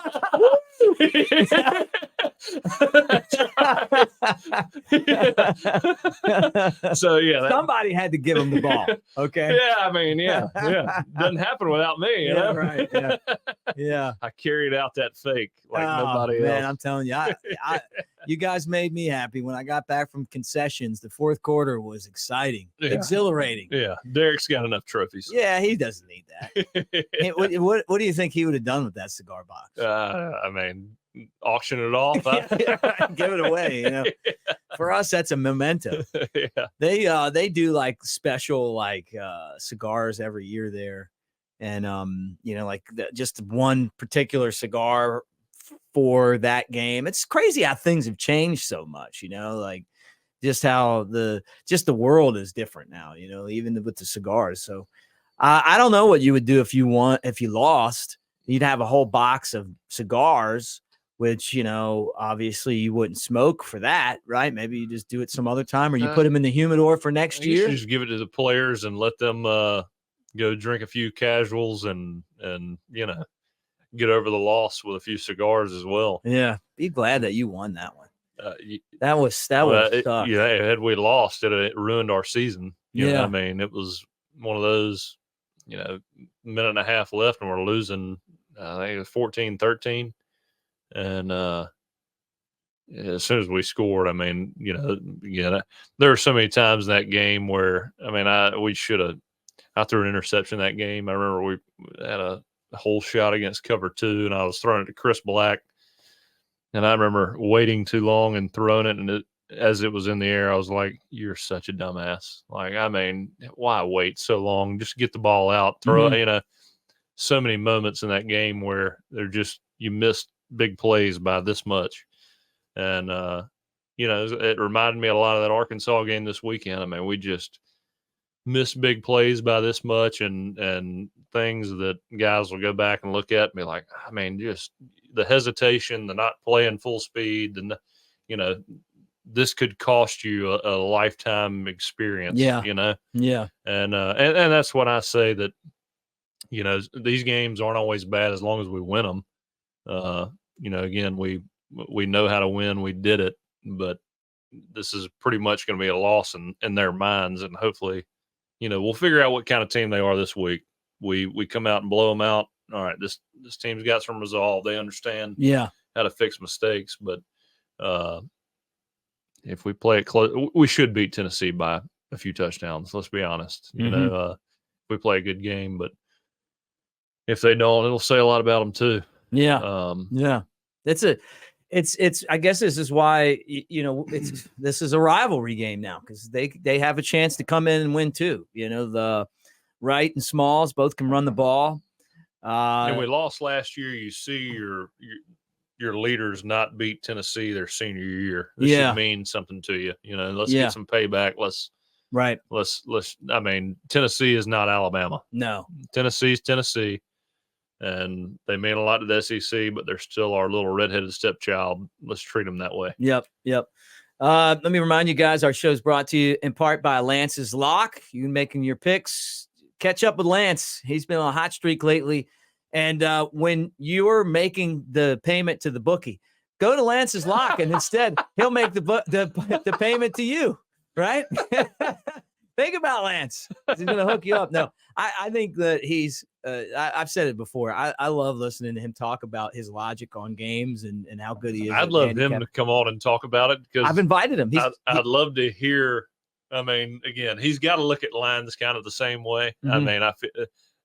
So somebody had to give him the ball. Okay. Yeah. Doesn't happen without me. Right. Yeah. I carried out that fake like nobody else. Man, I'm telling you, you guys made me happy when I got back from concessions. The fourth quarter was exciting, exhilarating. Yeah, Derek's got enough trophies. Yeah, he doesn't need that. Hey, what do you think he would have done with that cigar box? Auction it off. Give it away. For us, that's a memento. Yeah. They do like special cigars every year there, and just one particular cigar for that game. It's crazy how things have changed so much. Like just how the world is different now. Even with the cigars. So I don't know what you would do if you lost. You'd have a whole box of cigars, which, obviously you wouldn't smoke for that, right? Maybe you just do it some other time, or you put them in the humidor for next year. Just give it to the players and let them go drink a few casuals and get over the loss with a few cigars as well. Yeah. Be glad that you won that one. That was tough. Had we lost, it ruined our season. You know what I mean? It was one of those, minute and a half left and we're losing, I think it was 14-13. And as soon as we scored, there were so many times in that game where, we should have, I threw an interception that game. I remember we had a whole shot against cover 2 and I was throwing it to Chris Black. And I remember waiting too long and throwing it. And as it was in the air, I was like, "You're such a dumbass." Like, I mean, why wait so long? Just get the ball out, throw it. You know, so many moments in that game where you missed big plays by this much, and you know, it reminded me a lot of that Arkansas game this weekend. I mean, we just missed big plays by this much, and things that guys will go back and look at and be like, I mean, just the hesitation, the not playing full speed, and you know, this could cost you a lifetime experience. Yeah. You know, Yeah. and that's when I say that, you know, these games aren't always bad as long as we win them. You know, again, we know how to win. We did it, but this is pretty much going to be a loss in their minds, and hopefully, you know, we'll figure out what kind of team they are this week. We come out and blow them out. All right, this team's got some resolve. They understand how to fix mistakes. But if we play it close, we should beat Tennessee by a few touchdowns. Let's be honest. You know, if we play a good game, but if they don't, it'll say a lot about them too. Yeah. Yeah. It's I guess this is why, you know, this is a rivalry game now, because they have a chance to come in and win too. You know, the Wright and Smalls both can run the ball. And we lost last year. You see your leaders not beat Tennessee their senior year. This should mean something to you. You know, let's get some payback. Let's I mean, Tennessee is not Alabama. No. Tennessee's Tennessee. And they mean a lot to the SEC, but they're still our little redheaded stepchild. Let's treat them that way. Yep. Let me remind you guys, our show is brought to you in part by Lance's Lock. You making your picks, catch up with Lance. He's been on a hot streak lately. And when you're making the payment to the bookie, go to Lance's Lock, and instead he'll make the payment to you, right? Think about Lance. He's going to hook you up. No, I think that he's I've said it before. I love listening to him talk about his logic on games and how good he is. I'd love him to come on and talk about it, because I've invited him. I'd love to hear. I mean, again, he's got to look at lines kind of the same way. I mean,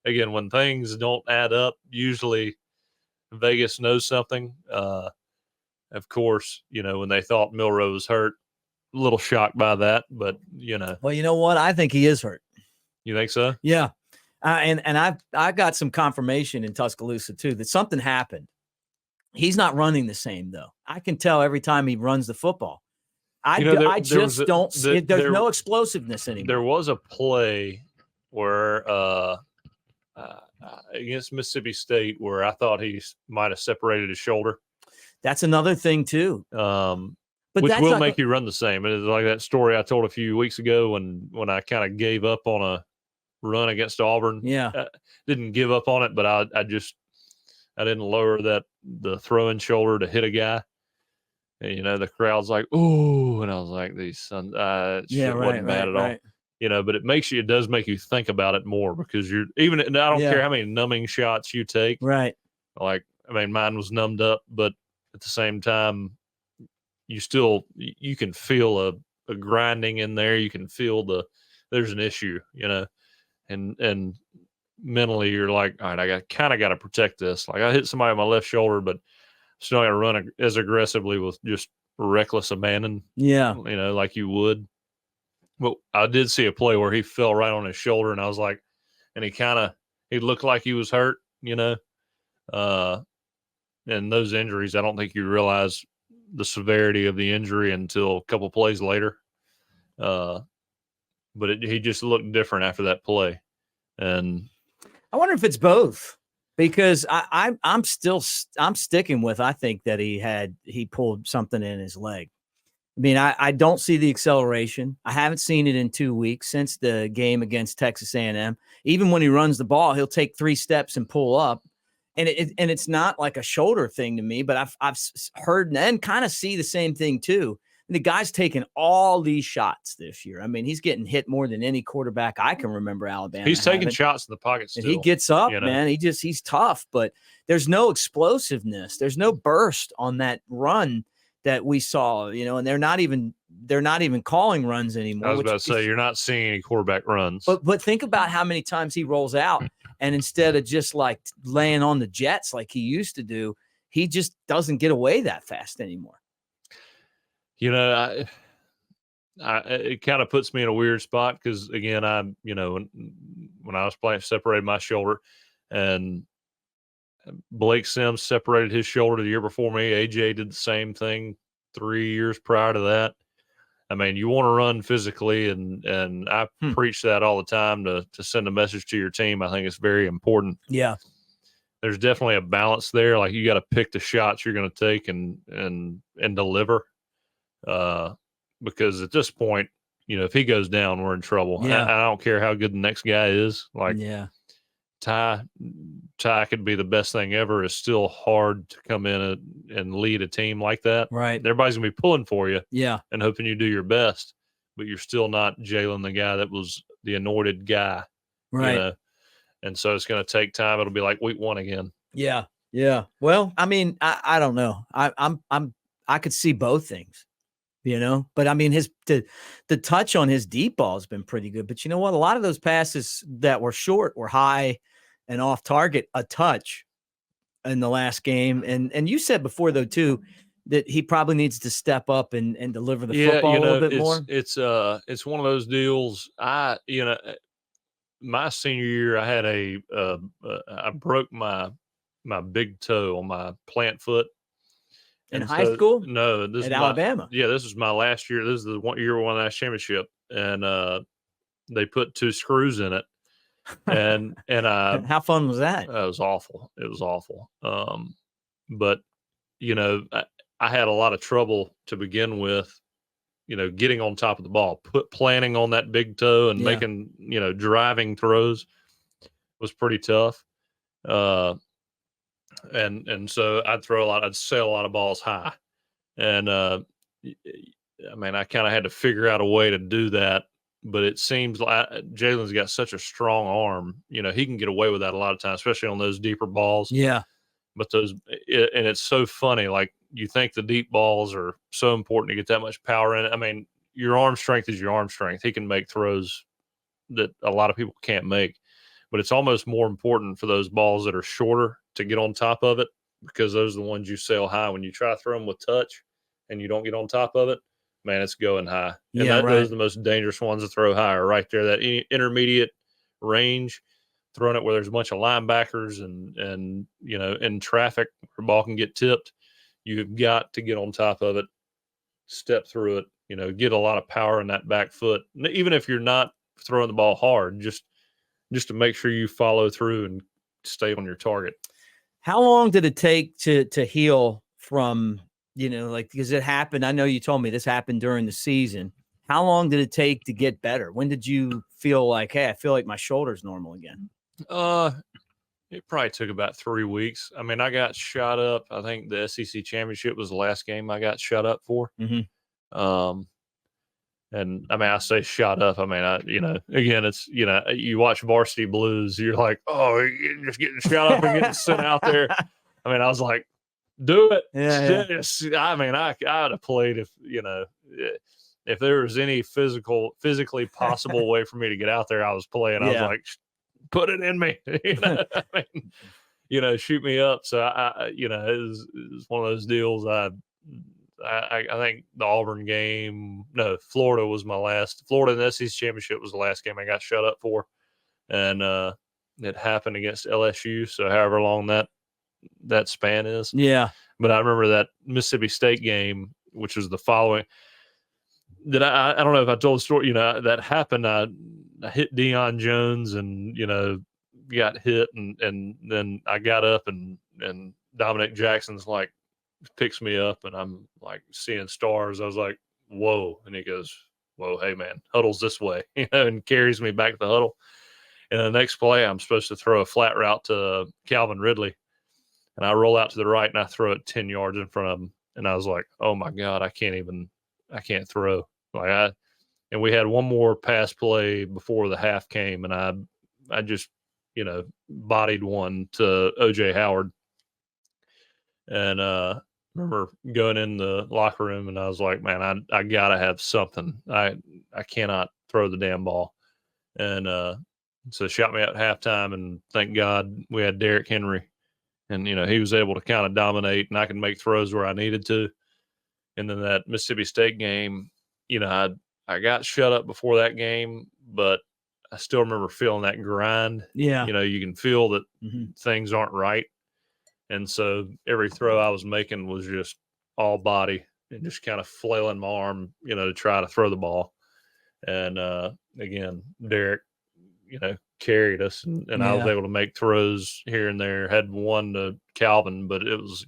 again, when things don't add up, usually Vegas knows something. Of course, you know, when they thought Milroe was hurt, a little shocked by that, but you know. Well, you know what? I think he is hurt. You think so? Yeah. And I got some confirmation in Tuscaloosa too that something happened. He's not running the same though. I can tell every time he runs the football. There's no explosiveness anymore. There was a play where against Mississippi State where I thought he might have separated his shoulder. That's another thing too. But which will make you run the same. It's like that story I told a few weeks ago when I kind of gave up on a run against Auburn. Yeah. Didn't give up on it, but I didn't lower the throwing shoulder to hit a guy. And, you know, the crowd's like, ooh, and I was like, these sons, wasn't bad at all. You know, but it does make you think about it more, because I don't care how many numbing shots you take. Right. Like, I mean, mine was numbed up, but at the same time, you can feel a grinding in there. You can feel there's an issue, you know, and mentally you're like, all right, I kind of got to protect this. Like, I hit somebody on my left shoulder, but still got to run as aggressively with just reckless abandon. Yeah. You know, like you would. But I did see a play where he fell right on his shoulder, and I was like, and he looked like he was hurt, you know. And those injuries, I don't think you realize the severity of the injury until a couple plays later. But he just looked different after that play. And I wonder if it's both, because I'm sticking with, I think that he pulled something in his leg. I mean, I don't see the acceleration. I haven't seen it in 2 weeks since the game against Texas A&M. Even when he runs the ball, he'll take 3 steps and pull up. And it's not like a shoulder thing to me, but I've heard and kind of see the same thing too. And the guy's taken all these shots this year. I mean, he's getting hit more than any quarterback I can remember Alabama. He's taking shots in the pocket still. And he gets up, you know? Man. He's tough, but there's no explosiveness. There's no burst on that run that we saw, you know, and they're not even calling runs anymore. I was about to say, you're not seeing any quarterback runs. But think about how many times he rolls out, and instead of just like laying on the jets like he used to do, he just doesn't get away that fast anymore. You know, it kind of puts me in a weird spot because, again, when I was playing, separated my shoulder, and Blake Sims separated his shoulder the year before me. AJ did the same thing 3 years prior to that. I mean, you want to run physically, and I preach that all the time to send a message to your team. I think it's very important. Yeah. There's definitely a balance there. Like, you got to pick the shots you're going to take and deliver. Because at this point, if he goes down, we're in trouble. Yeah. I don't care how good the next guy is. Like, Ty could be the best thing ever. It's still hard to come in and lead a team like that. Right. Everybody's going to be pulling for you. Yeah. And hoping you do your best, but you're still not Jalen, the guy that was the anointed guy. Right. And so it's going to take time. It'll be like week 1 again. Yeah. Yeah. Well, I mean, I don't know. I could see both things, but I mean, the touch on his deep ball has been pretty good, but you know what? A lot of those passes that were short were high and off target, a touch in the last game. And you said before, though, too, that he probably needs to step up and deliver the football a little bit more. It's one of those deals. My senior year, I had I broke my big toe on my plant foot. In high school? No, this at is Alabama. This was my last year. This is the 1 year we won the national championship, and they put 2 screws in it. And how fun was that? It was awful. It was awful. But I had a lot of trouble to begin with, getting on top of the ball, planning on that big toe and making, driving throws was pretty tough. And so I'd sail a lot of balls high. And I mean, I kind of had to figure out a way to do that. But it seems like Jalen's got such a strong arm. He can get away with that a lot of times, especially on those deeper balls. Yeah. But and it's so funny. Like, you think the deep balls are so important to get that much power in it. I mean, your arm strength is your arm strength. He can make throws that a lot of people can't make. But it's almost more important for those balls that are shorter to get on top of it, because those are the ones you sail high. When you try to throw them with touch and you don't get on top of it, man, it's going high. And those are the most dangerous ones to throw high, are right there. That intermediate range, throwing it where there's a bunch of linebackers and in traffic where the ball can get tipped. You've got to get on top of it, step through it, get a lot of power in that back foot. Even if you're not throwing the ball hard, just to make sure you follow through and stay on your target. How long did it take to heal from, because it happened? I know you told me this happened during the season. How long did it take to get better? When did you feel like, hey, I feel like my shoulder's normal again? It probably took about 3 weeks. I mean, I got shot up. I think the SEC championship was the last game I got shot up for. Mm-hmm. And I mean, I say shot up. I mean, again, it's, you watch Varsity Blues, you're like, oh, you're just getting shot up and getting sent out there. I mean, I was like, do it. Yeah. I mean, I would have played if there was any physically possible way for me to get out there, I was playing. I was like, put it in me. I mean, shoot me up. So it was one of those deals. I think the Auburn game, Florida was my last. Florida in the SEC championship was the last game I got shut up for, and it happened against LSU. So however long that span is, But I remember that Mississippi State game, which was the following. That I don't know if I told the story. That happened. I hit Deion Jones and got hit, and then I got up and Dominic Jackson's like, picks me up, and I'm like seeing stars. I was like, whoa. And he goes, whoa, hey man, huddle's this way, and carries me back to the huddle. And the next play, I'm supposed to throw a flat route to Calvin Ridley, and I roll out to the right and I throw it 10 yards in front of him. And I was like, oh my God, I can't throw. And we had one more pass play before the half came, and I just, bodied one to OJ Howard. And remember going in the locker room, and I was like, man, I gotta have something. I cannot throw the damn ball. And so they shot me out at halftime, and thank God we had Derrick Henry, and he was able to kind of dominate, and I could make throws where I needed to. And then that Mississippi State game, I I got shut up before that game, but I still remember feeling that grind. Yeah. You can feel that Mhm. things aren't right. And so every throw I was making was just all body and just kind of flailing my arm, to try to throw the ball. And again, Derek, carried us, and I was Yeah. able to make throws here and there. Had one to Calvin, but it was,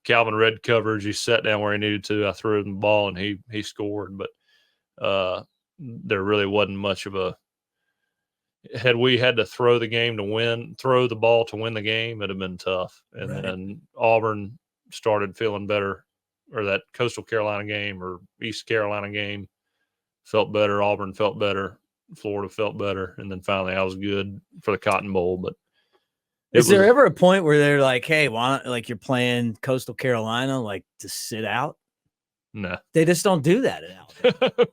Calvin read coverage. He sat down where he needed to. I threw him the ball, and he scored. But there really wasn't much of a. Had we had to throw the ball to win the game, it'd have been tough. And Right. then Auburn started feeling better, or that Coastal Carolina game or East Carolina game felt better. Auburn felt better. Florida felt better. And then finally I was good for the Cotton Bowl. But Is there ever a point where they're like, hey, why not, like you're playing Coastal Carolina, like to sit out? No. They just don't do that at Alabama.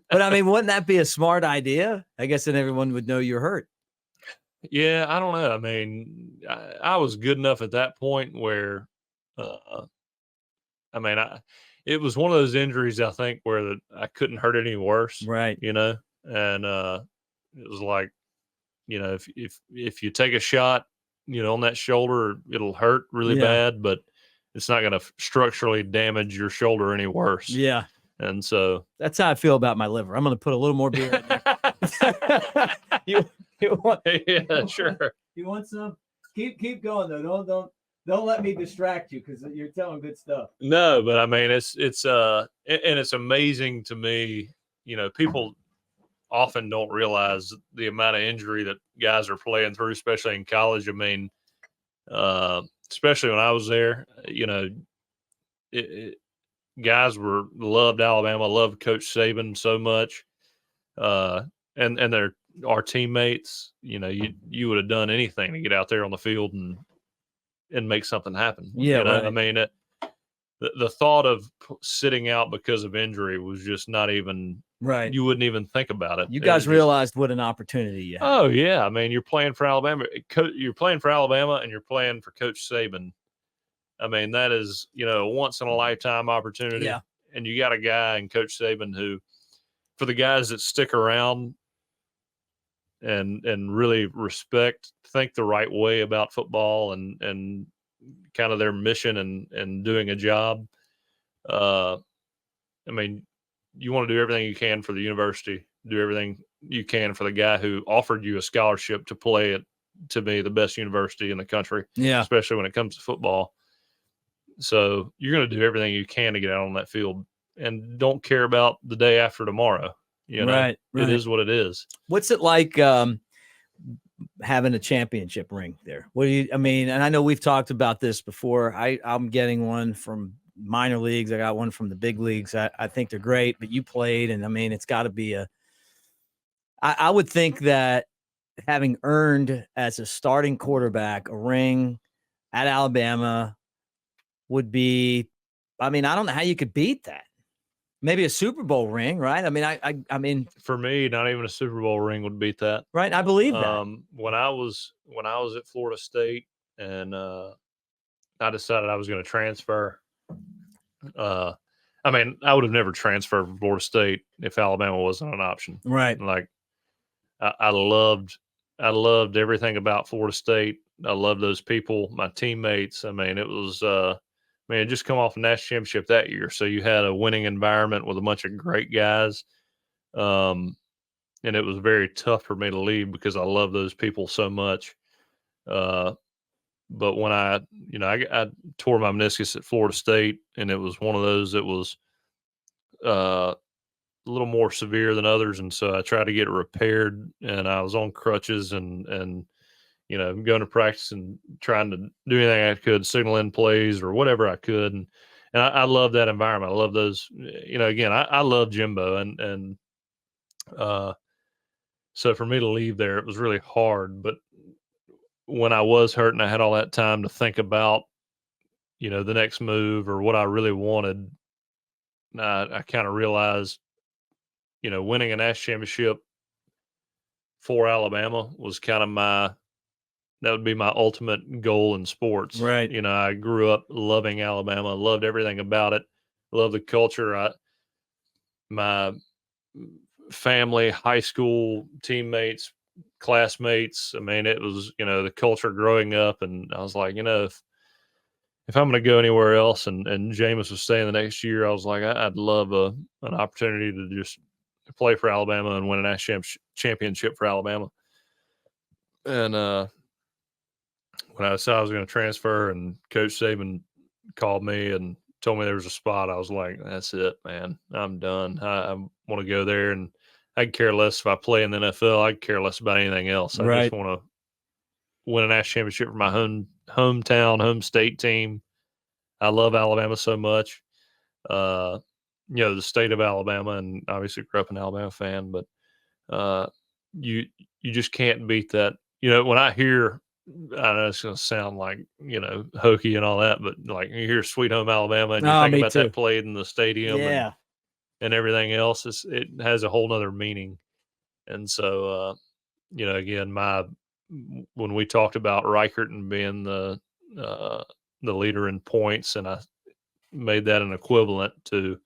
But I mean, wouldn't that be a smart idea? I guess then everyone would know you're hurt. Yeah, I don't know. I mean, I was good enough at that point where, it was one of those injuries, I think, where I couldn't hurt it any worse. Right. And it was like, if you take a shot, on that shoulder, it'll hurt really bad, but it's not going to structurally damage your shoulder any worse. Yeah. And so that's how I feel about my liver. I'm going to put a little more beer in there. you want? Yeah, sure. You want some? Keep going though. Don't let me distract you because you're telling good stuff. No, but I mean, it's and it's amazing to me. People often don't realize the amount of injury that guys are playing through, especially in college. I mean, especially when I was there, guys loved Alabama, loved Coach Saban so much, and they're our teammates. You would have done anything to get out there on the field and make something happen. Yeah, right. I mean, the thought of sitting out because of injury was just not even right. You wouldn't even think about it. You guys realized what an opportunity you had. Oh yeah, I mean, you're playing for Alabama. You're playing for Alabama, and you're playing for Coach Saban. I mean, that is a once in a lifetime opportunity. Yeah. And you got a guy in Coach Saban who, for the guys that stick around and really think the right way about football and kind of their mission and doing a job. I mean, you want to do everything you can for the university, do everything you can for the guy who offered you a scholarship to play at, to be the best university in the country. Yeah. Especially when it comes to football. So you're going to do everything you can to get out on that field and don't care about the day after tomorrow. Right. It is what it is. What's it like having a championship ring there? I mean, and I know we've talked about this before. I'm getting one from minor leagues. I got one from the big leagues. I think they're great, but you played, and I mean, it's got to be I would think that having earned as a starting quarterback a ring at Alabama would be, I mean, I don't know how you could beat that. Maybe a Super Bowl ring, right? I mean, I mean, for me, not even a Super Bowl ring would beat that. Right. I believe that. When I was at Florida State and I decided I was going to transfer, I mean, I would have never transferred from Florida State if Alabama wasn't an option. Right. Like I loved everything about Florida State. I loved those people, my teammates. I mean, it was, just come off a national championship that year. So you had a winning environment with a bunch of great guys. And it was very tough for me to leave because I love those people so much. But when I tore my meniscus at Florida State, and it was one of those that was a little more severe than others. And so I tried to get it repaired, and I was on crutches and going to practice and trying to do anything I could, signal in plays or whatever I could. And I love that environment. I love those, again, I love Jimbo. And so for me to leave there, it was really hard. But when I was hurt and I had all that time to think about, the next move or what I really wanted, I kind of realized, winning a national championship for Alabama was kind of that would be my ultimate goal in sports. Right. I grew up loving Alabama, loved everything about it, loved the culture. my family, high school teammates, classmates. I mean, it was, the culture growing up. And I was like, if I'm going to go anywhere else and Jameis was staying the next year, I was like, I'd love an opportunity to just play for Alabama and win a national championship for Alabama. And when I said I was going to transfer and Coach Saban called me and told me there was a spot, I was like, that's it, man. I'm done. I want to go there, and I could care less if I play in the NFL. I could care less about anything else. I just want to win a national championship for my hometown, home state team. I love Alabama so much. The state of Alabama, and obviously grew up an Alabama fan, but you just can't beat that. When I hear, I know it's going to sound like, hokey and all that, but like you hear Sweet Home Alabama and you think about that played in the stadium and everything else, it has a whole nother meaning. And so, again, when we talked about Reichert and being the leader in points, and I made that an equivalent to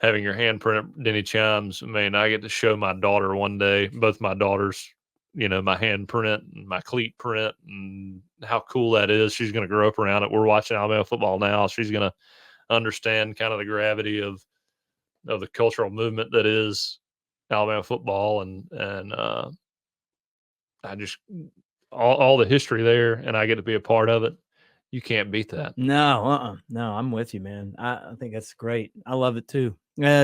having your handprint Denny Chimes. I mean, I get to show my daughter one day, both my daughters, my handprint and my cleat print, and how cool that is. She's going to grow up around it. We're watching Alabama football now. She's going to understand kind of the gravity of the cultural movement that is Alabama football, and I just all the history there, and I get to be a part of it. You can't beat that. No, no, I'm with you, man. I think that's great. I love it too.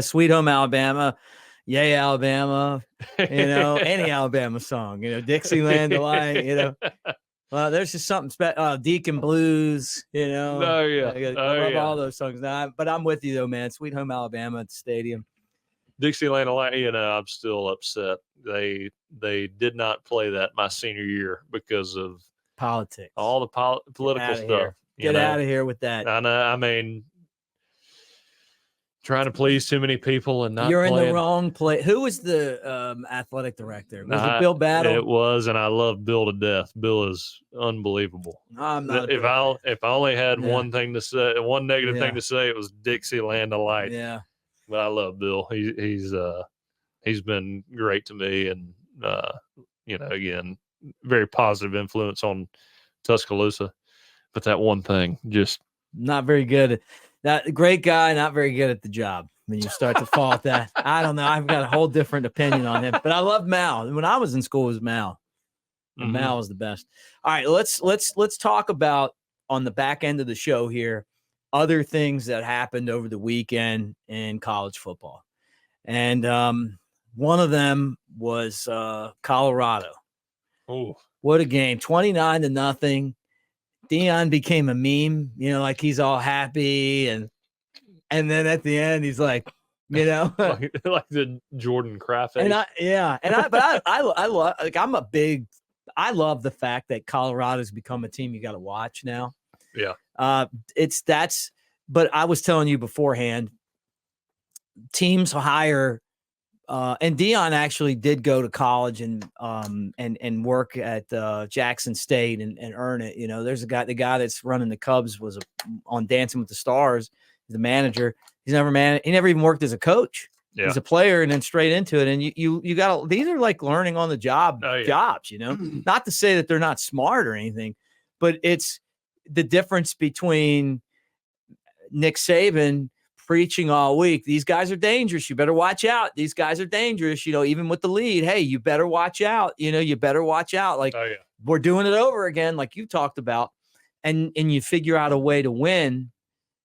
Sweet Home Alabama, Yay Alabama, any Alabama song, Dixieland Delight, Well, there's just something special. Deacon Blues, Oh, yeah. I love all those songs. But I'm with you though, man. Sweet Home Alabama at the stadium. Dixieland Delight, I'm still upset. They did not play that my senior year because of politics, all the political stuff. Get out of here with that. I know. I mean, trying to please too many people and not. You're playing. In the wrong place. Who was the athletic director? Was it Bill Battle? It was, and I love Bill to death. Bill is unbelievable. I'm not. If I only had one thing to say, one negative thing to say, it was Dixieland Delight. Yeah. But I love Bill. He's been great to me, and again, very positive influence on Tuscaloosa. But that one thing, just not very good. That great guy, not very good at the job. When you start to fall at that, I don't know. I've got a whole different opinion on him. But I love Mal. When I was in school, it was Mal. And Mal was the best. All right, let's talk about on the back end of the show here other things that happened over the weekend in college football. And one of them was Colorado. Oh, what a game. 29-0. Deion became a meme, like he's all happy. And then at the end, he's like, like the Jordan Kraft. And I love the fact that Colorado's become a team you got to watch now. Yeah. But I was telling you beforehand, teams hire, and Deion actually did go to college and work at Jackson State and earn it. There's the guy that's running the Cubs was on Dancing with the Stars, the manager. He never even worked as a coach. Yeah. He's a player and then straight into it. And you got these are like learning on the job jobs, not to say that they're not smart or anything, but it's the difference between Nick Saban preaching all week. These guys are dangerous. You better watch out. These guys are dangerous. Even with the lead, hey, you better watch out. You better watch out. Like we're doing it over again, like you talked about, and you figure out a way to win.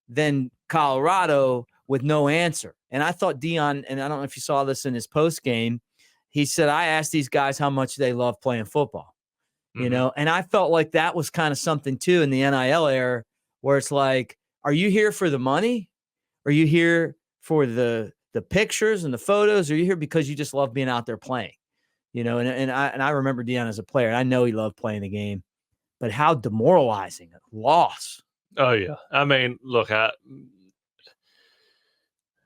Then Colorado with no answer. And I thought Deion, and I don't know if you saw this in his post game, he said, I asked these guys how much they love playing football, and I felt like that was kind of something too in the NIL era where it's like, are you here for the money? Are you here for the pictures and the photos? Or are you here because you just love being out there playing? And I remember Deion as a player. I know he loved playing the game, but how demoralizing a loss. Oh yeah. I mean, look, I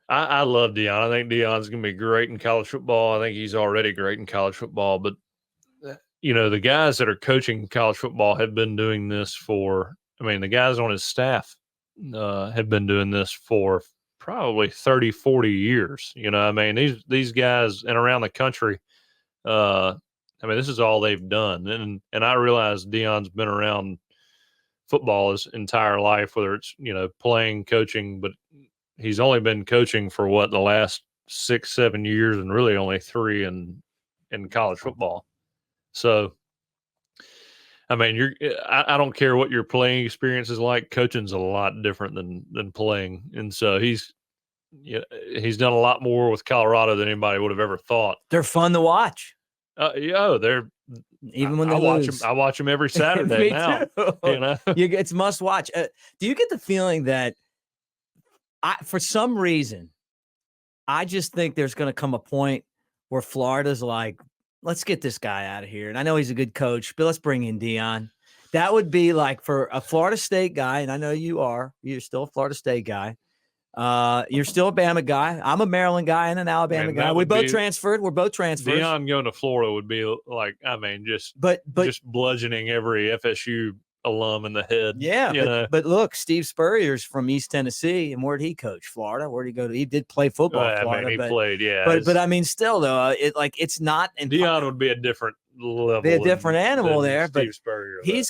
love Deion. I think Deion's going to be great in college football. I think he's already great in college football. But, the guys that are coaching college football have been doing this the guys on his staff have been doing this for probably 30, 40 years. You know, I mean, these guys and around the country, I mean, this is all they've done. And I realize Deion's been around football his entire life, whether it's, you know, playing, coaching, but he's only been coaching for the last 6, 7 years, and really only 3 in college football. So, I mean, I don't care what your playing experience is like. Coaching's a lot different than playing, and so he's done a lot more with Colorado than anybody would have ever thought. They're fun to watch. They're even when they lose. I watch them every Saturday now. Too. You know, it's must watch. Do you get the feeling that for some reason, I just think there's going to come a point where Florida's like, let's get this guy out of here. And I know he's a good coach, but let's bring in Deion. That would be like for a Florida State guy, and I know you're still a Florida State guy. You're still a Bama guy. I'm a Maryland guy and an Alabama guy. We both transferred. We're both transfers. Deion going to Florida would be like, I mean, just bludgeoning every FSU alum in the head. Yeah, but look, Steve Spurrier's from East Tennessee, and where'd he coach? Florida. Where'd he go to? He did play football. Florida, he played. Yeah, but I mean, still though, it's not. Deion would be a different level. Be a different animal there. Steve but Spurrier. He's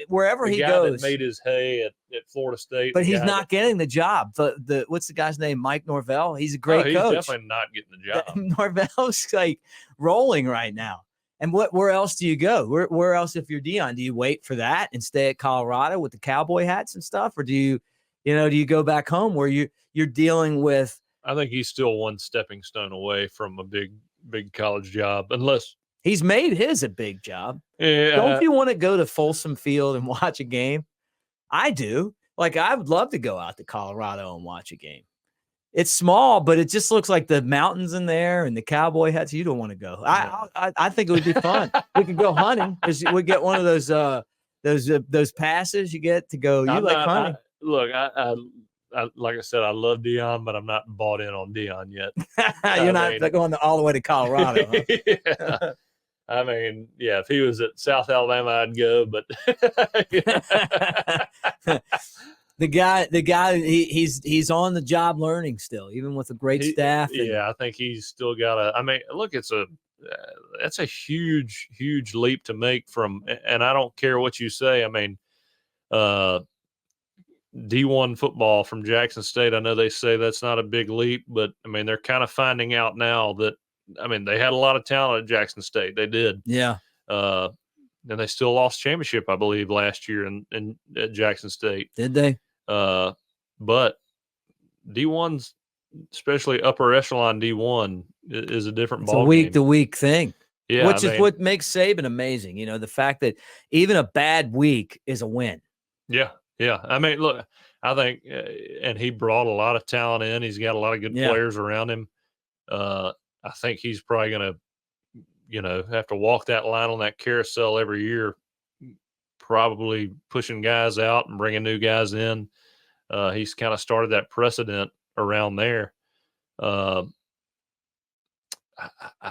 wherever he goes. That made his hay at Florida State, but he's not getting the job. The what's the guy's name? Mike Norvell. He's a great he's coach. Definitely not getting the job. Norvell's like rolling right now. And where else do you go? Where else, if you're Deion, do you wait for that and stay at Colorado with the cowboy hats and stuff, or do you go back home where you're dealing with? I think he's still one stepping stone away from a big college job, unless he's made his a big job. Yeah. Don't you want to go to Folsom Field and watch a game? I do. Like, I would love to go out to Colorado and watch a game. It's small, but it just looks like the mountains in there and the cowboy hats. You don't want to go. I think it would be fun. We could go hunting. We get one of those passes you get to go. Hunting. I like I said, I love Deion, but I'm not bought in on Deion yet. You're not going all the way to Colorado. Huh? Yeah. I mean, yeah, if he was at South Alabama, I'd go, but the guy, he's on the job learning still, even with a great staff. I think he's still got I mean, look, that's a huge, huge leap to make from, and I don't care what you say. I mean, D1 football from Jackson State, I know they say that's not a big leap, but I mean, they're kind of finding out now that, I mean, they had a lot of talent at Jackson State. They did. Yeah. And they still lost championship, I believe, last year at Jackson State. Did they? But D1's, especially upper echelon D1, is a different ball. It's a week-to-week thing. Yeah. Which is what makes Saban amazing. You know, the fact that even a bad week is a win. Yeah. Yeah. I mean, look, I think, and he brought a lot of talent in. He's got a lot of good players around him. I think he's probably going to, have to walk that line on that carousel every year, probably pushing guys out and bringing new guys in. He's kind of started that precedent around there. I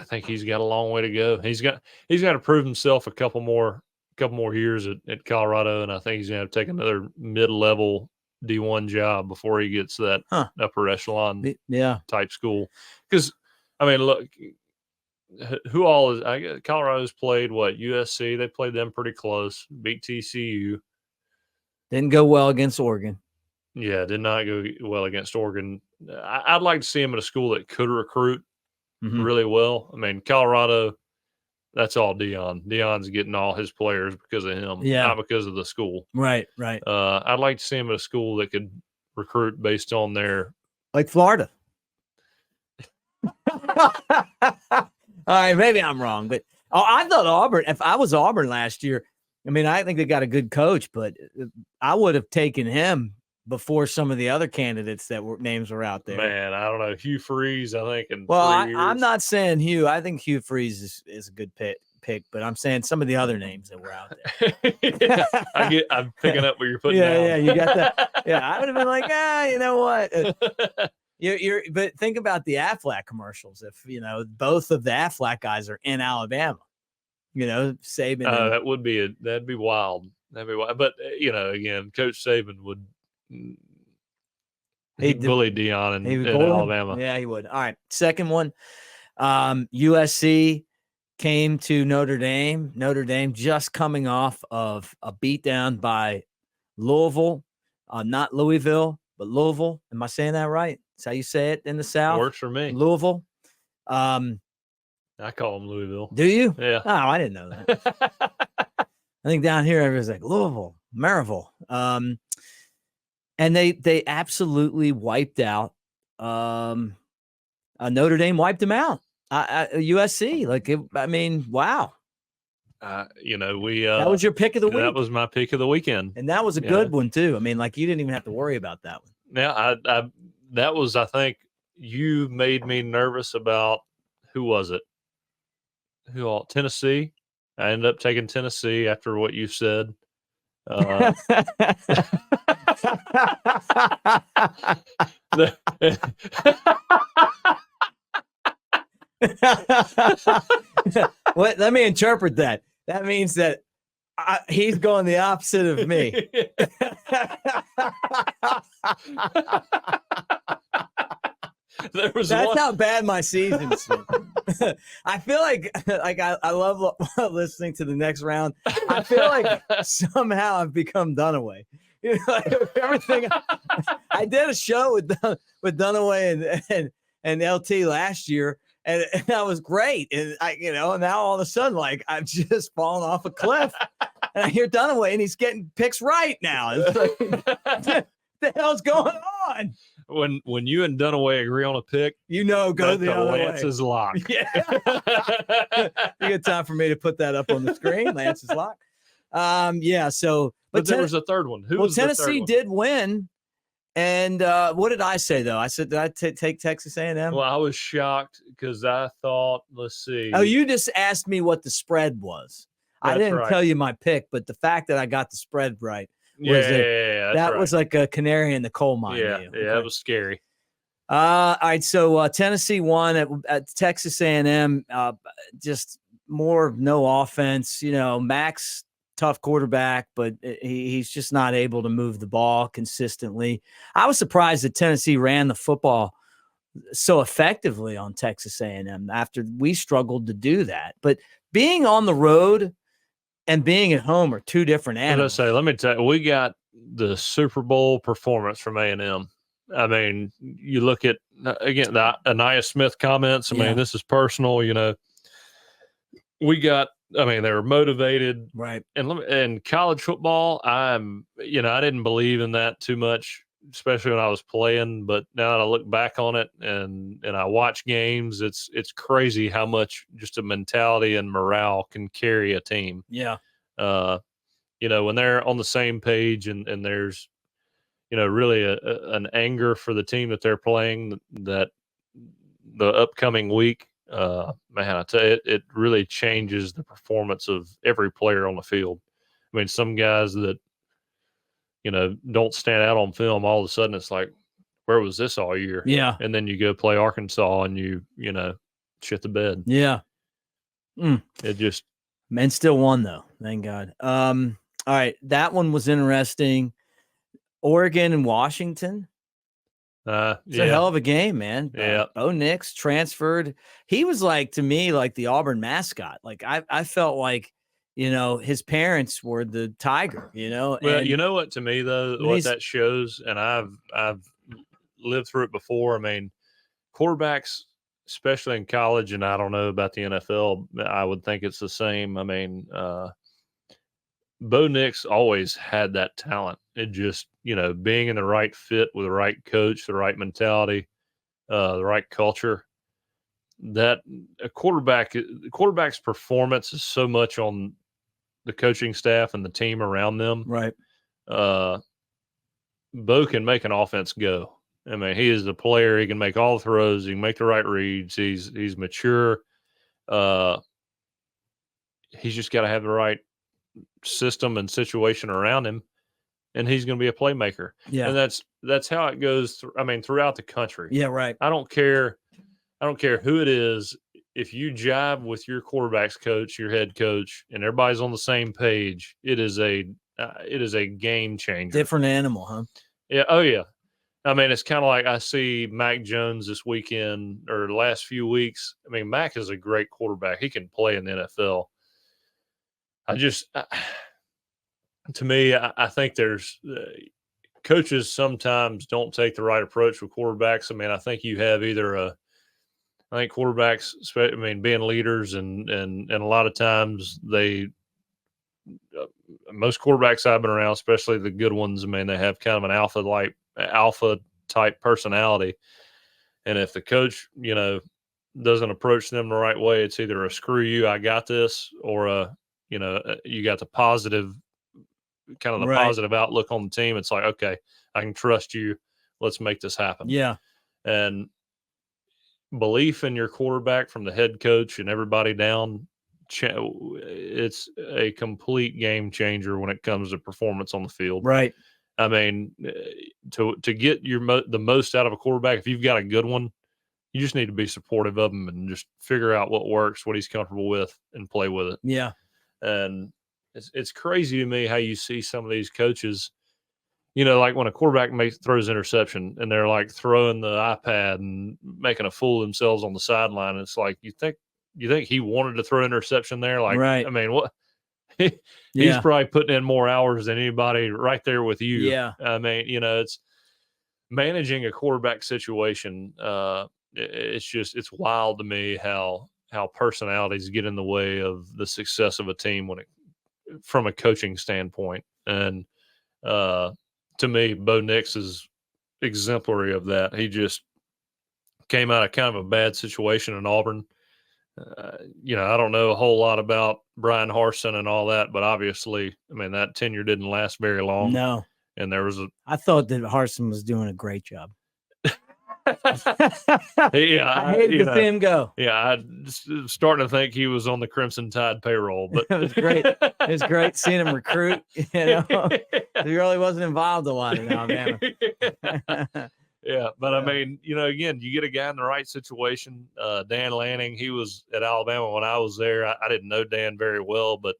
think he's got a long way to go. He's got to prove himself a couple more years at Colorado, and I think he's going to take another mid-level D1 job before he gets that upper echelon type school. Because, I mean, look, who all is Colorado's played what? USC, they played them pretty close, beat TCU. Didn't go well against Oregon. Yeah, did not go well against Oregon. I'd like to see him at a school that could recruit really well. I mean, Colorado, that's all Deion. Deion's getting all his players because of him, not because of the school. Right. I'd like to see him at a school that could recruit based on their – like Florida. All right, maybe I'm wrong, but I thought Auburn, if I was Auburn last year, I mean, I think they got a good coach, but I would have taken him before some of the other candidates names were out there. Man, I don't know. Hugh Freeze, I think. I'm not saying Hugh. I think Hugh Freeze is a good pick, but I'm saying some of the other names that were out there. I'm picking up what you're putting down. Yeah, you got that. Yeah, I would have been like, you know what? But think about the Aflac commercials. If both of the Aflac guys are in Alabama, Saban. That'd be wild. That'd be wild. But again, Coach Saban would. He bullied Dion in bullied him? Alabama. Yeah, he would. All right. Second one, USC came to Notre Dame. Notre Dame just coming off of a beatdown by Louisville, not Louisville, but Louisville. Am I saying that right? That's how you say it in the South? Works for me. Louisville. I call them Louisville. Do you? Yeah. Oh, I didn't know that. I think down here everyone's like Louisville, Maryville. And they absolutely wiped out. Notre Dame wiped them out. USC, wow. That was your pick of the week. That was my pick of the weekend, and that was a good one too. I mean, like you didn't even have to worry about that one. Yeah, that was. I think you made me nervous about who was it? Who all? Tennessee. I ended up taking Tennessee after what you said. What? Let me interpret that. That means that he's going the opposite of me. That's how bad my season's been. I feel like I love listening to the next round. I feel like somehow I've become Dunaway. Like everything. I did a show with Dunaway and LT last year, and that was great. And now all of a sudden, like I've just fallen off a cliff, and I hear Dunaway, and he's getting picks right now. It's like, what the hell's going on? When you and Dunaway agree on a pick, go the other way. Lance's lock. Yeah. You got time for me to put that up on the screen? Lance's lock. Yeah. So, but there was a third one. Tennessee did win. And what did I say though? I said, did I take Texas A&M? Well, I was shocked because I thought, let's see. Oh, you just asked me what the spread was. I didn't tell you my pick, but the fact that I got the spread right. Was like a canary in the coal mine. Yeah, that was scary. All right, so Tennessee won at Texas A&M. Just no offense. Max, tough quarterback, but he's just not able to move the ball consistently. I was surprised that Tennessee ran the football so effectively on Texas A&M after we struggled to do that. But being on the road and being at home are two different animals. Let me tell you, we got the Super Bowl performance from A&M. I mean, you look at, again, the Anaya Smith comments. I mean, this is personal, we got, they were motivated. Right. And college football, I didn't believe in that too much, especially when I was playing. But now that I look back on it and I watch games, it's crazy how much just a mentality and morale can carry a team. Yeah. When they're on the same page and there's, really an anger for the team that they're playing that the upcoming week, man, I tell you, it really changes the performance of every player on the field. I mean, some guys that, don't stand out on film, all of a sudden it's like, where was this all year? Yeah. And then you go play Arkansas and you shit the bed. Yeah. It just. Men still won though. Thank God. All right. That one was interesting. Oregon and Washington. It's a hell of a game, man. Yeah. Bo Nix transferred. He was to me, like the Auburn mascot. Like I felt like, his parents were the tiger, Well, you know what, to me though, what that shows, and I've lived through it before. I mean, quarterbacks, especially in college, and I don't know about the NFL, I would think it's the same. I mean, Bo Nix always had that talent. It just, being in the right fit with the right coach, the right mentality, the right culture, that a quarterback's performance is so much on the coaching staff and the team around them. Right. Bo can make an offense go. I mean, he is a player. He can make all the throws. He can make the right reads. He's mature. He's just got to have the right system and situation around him, and he's going to be a playmaker. Yeah. And that's how it goes. Throughout the country. Yeah. Right. I don't care who it is. If you jive with your quarterback's coach, your head coach, and everybody's on the same page, it is a game changer. Different animal, huh? Yeah. Oh yeah. I mean, it's kind of like I see Mac Jones this weekend or the last few weeks. I mean, Mac is a great quarterback. He can play in the NFL. To me, I think there's coaches sometimes don't take the right approach with quarterbacks. I mean, I think you have I think quarterbacks, I mean, being leaders and a lot of times most quarterbacks I've been around, especially the good ones, I mean, they have kind of an alpha type personality. And if the coach, doesn't approach them the right way, it's either a screw you, I got this, or you got the positive positive outlook on the team. It's like, okay, I can trust you. Let's make this happen. Yeah. And belief in your quarterback from the head coach and everybody down, it's a complete game changer when it comes to performance on the field. Right. I mean, to get the most out of a quarterback, if you've got a good one, you just need to be supportive of him and just figure out what works, what he's comfortable with, and play with it. Yeah. And it's crazy to me how you see some of these coaches, like when a quarterback throws interception and they're like throwing the iPad and making a fool of themselves on the sideline. It's like, you think he wanted to throw interception there? Like, right. I mean, what? He's probably putting in more hours than anybody right there with you. Yeah. I mean, it's managing a quarterback situation. It's wild to me how personalities get in the way of the success of a team from a coaching standpoint. And to me, Bo Nix is exemplary of that. He just came out of kind of a bad situation in Auburn. I don't know a whole lot about Brian Harsin and all that, but obviously, I mean, that tenure didn't last very long. No. And I thought that Harsin was doing a great job. I hated to see him go. Yeah, I'm starting to think he was on the Crimson Tide payroll. But it was great. It was great seeing him recruit. He really wasn't involved a lot in Alabama. Yeah, but I mean, again, you get a guy in the right situation. Dan Lanning, he was at Alabama when I was there. I didn't know Dan very well, but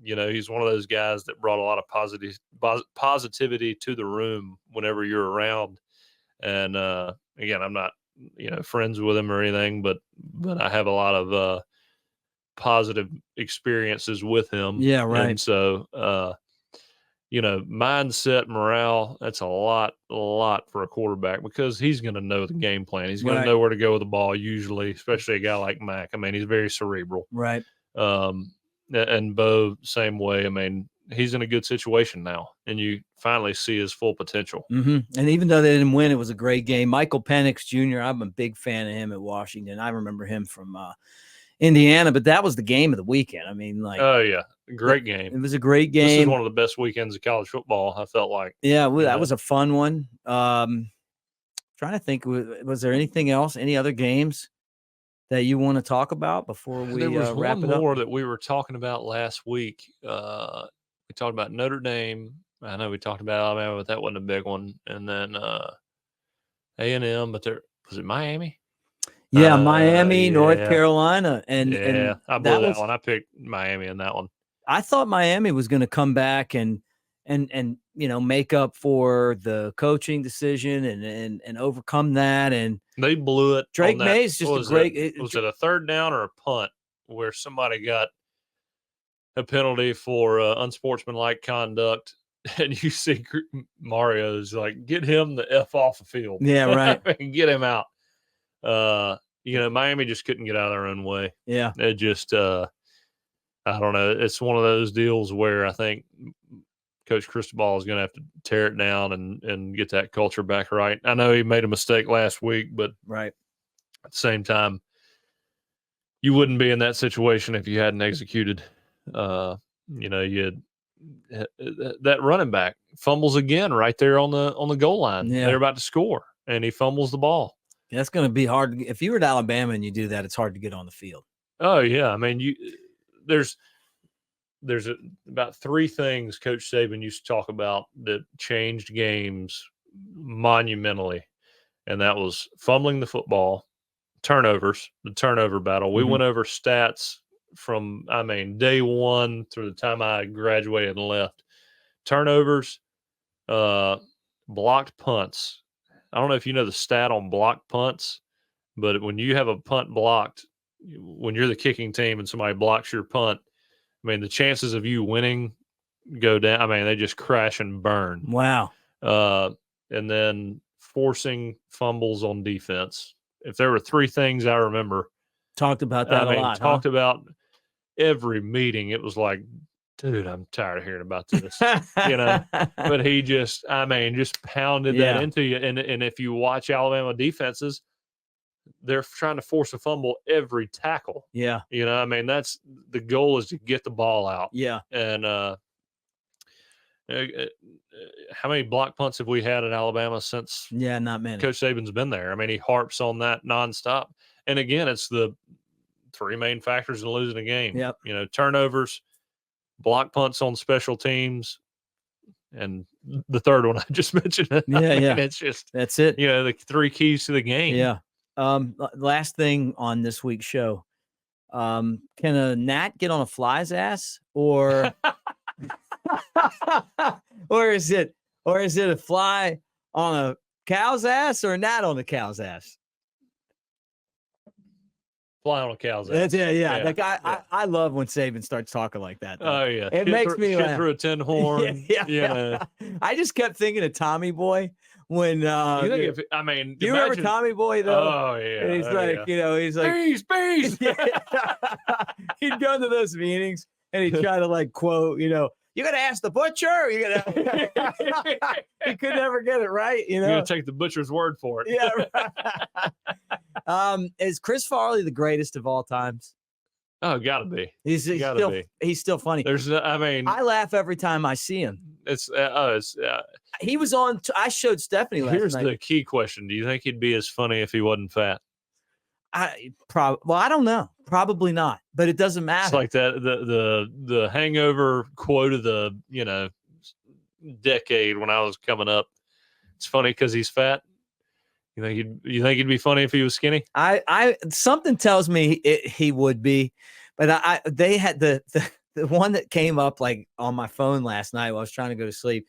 he's one of those guys that brought a lot of positivity to the room whenever you're around. And again, I'm not, friends with him or anything, but I have a lot of positive experiences with him. Yeah, right. And so, mindset, morale, that's a lot for a quarterback, because he's going to know the game plan. He's going to know where to go with the ball usually, especially a guy like Mac. I mean, he's very cerebral. Right. And Bo, same way. I mean, he's in a good situation now, and you finally see his full potential. Mm-hmm. And even though they didn't win, it was a great game. Michael Penix Jr., I'm a big fan of him at Washington. I remember him from Indiana, but that was the game of the weekend. I mean, oh yeah, great game. It was a great game. This is one of the best weekends of college football, I felt like. Yeah, that was a fun one. Trying to think, was there anything else? Any other games that you want to talk about before we wrap it up? There was one more that we were talking about last week. We talked about Notre Dame. I know we talked about Alabama, but that wasn't a big one. And then A&M, but was it Miami? Yeah, Miami, North Carolina. And I blew that one. I picked Miami in that one. I thought Miami was going to come back and make up for the coaching decision and overcome that. And they blew it. Drake May's just a great. Was it a third down or a punt where somebody got a penalty for unsportsmanlike conduct? And you see Mario's like, get him the F off the field. Yeah, right. Get him out. Miami just couldn't get out of their own way. Yeah. It just, I don't know. It's one of those deals where I think Coach Cristobal is going to have to tear it down and get that culture back right. I know he made a mistake last week, but right at the same time, you wouldn't be in that situation if you hadn't executed. You had that running back fumbles again right there on the goal line. Yeah. They're about to score, and he fumbles the ball. That's going to be hard. If you were at Alabama and you do that, it's hard to get on the field. Oh yeah, I mean, there's about three things Coach Saban used to talk about that changed games monumentally, and that was fumbling the football, turnovers, the turnover battle. We went over stats from, day one through the time I graduated and left. Turnovers, blocked punts. I don't know if you know the stat on blocked punts, but when you have a punt blocked, when you're the kicking team and somebody blocks your punt, I mean, the chances of you winning go down. I mean, they just crash and burn. Wow. And then forcing fumbles on defense. If there were 3 things I remember, Talked about that a lot. Talked about every meeting. It was like, dude, I'm tired of hearing about this. But he just pounded that into you. And if you watch Alabama defenses, they're trying to force a fumble every tackle. Yeah. That's the goal, is to get the ball out. Yeah. And how many block punts have we had in Alabama since? Yeah, not many. Coach Saban's been there. I mean, he harps on that nonstop. And again, it's the 3 main factors in losing a game. Yep. Turnovers, block punts on special teams, and the third one I just mentioned. Yeah. It's just, that's it. The 3 keys to the game. Yeah. Last thing on this week's show. Can a gnat get on a fly's ass, or or is it a fly on a cow's ass, or a gnat on a cow's ass? Fly on a cow's ass. Yeah. Like I love when Saban starts talking like that. Though. Oh yeah, it makes me laugh. Through a tin horn. Yeah. I just kept thinking of Tommy Boy when. Do you remember Tommy Boy though? Oh yeah. And he's he's like, peace. He'd go to those meetings and he'd try to like quote, you gotta ask the butcher. He could never get it right. You're gonna take the butcher's word for it. Yeah. Right. Is Chris Farley the greatest of all times? Oh, gotta be. He's still funny. I laugh every time I see him. He was on. I showed Stephanie last night. Here's the key question: do you think he'd be as funny if he wasn't fat? I don't know. Probably not. But it doesn't matter. It's like that the Hangover quote of the decade when I was coming up. It's funny because he's fat. You think he'd be funny if he was skinny? I something tells me he would be, but they had the one that came up like on my phone last night while I was trying to go to sleep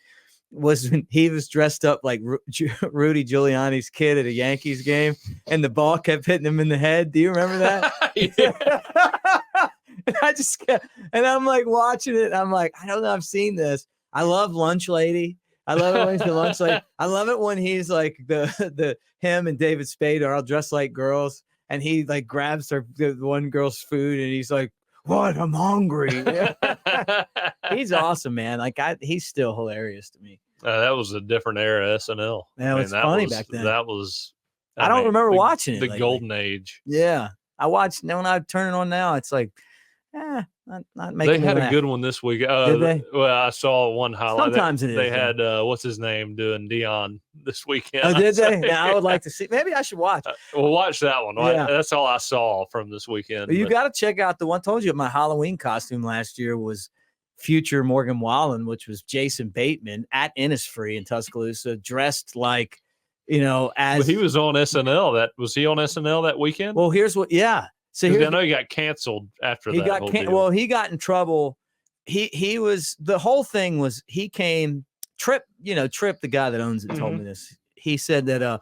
was when he was dressed up like Rudy Giuliani's kid at a Yankees game, and the ball kept hitting him in the head. Do you remember that? And I'm like watching it. I'm like, I don't know. I've seen this. I love Lunch Lady. I love it when he's the lunch lady. I love it when he's like him and David Spade are all dressed like girls, and he like grabs the one girl's food, and he's like, "What? I'm hungry." He's awesome, man. Like he's still hilarious to me. That was a different era SNL. Yeah, it was funny back then. That was. I don't remember watching it. The golden age. Yeah, I watched. Now when I turn it on now, it's like, not making. They had a good one this week. Did they? Well, I saw one highlight. Sometimes they had what's his name doing Dion this weekend. Oh, did they? Yeah, I would like to see. Maybe I should watch. Well, watch that one. Yeah. That's all I saw from this weekend. You got to check out the one. Told you my Halloween costume last year was future Morgan Wallen, which was Jason Bateman at Innisfree in Tuscaloosa, dressed like, as he was on SNL. Was he on SNL that weekend? Well, here's what. Yeah. So I know he got canceled after that. He got in trouble. He was, the whole thing was, he came, Tripp, the guy that owns it, told me this. He said that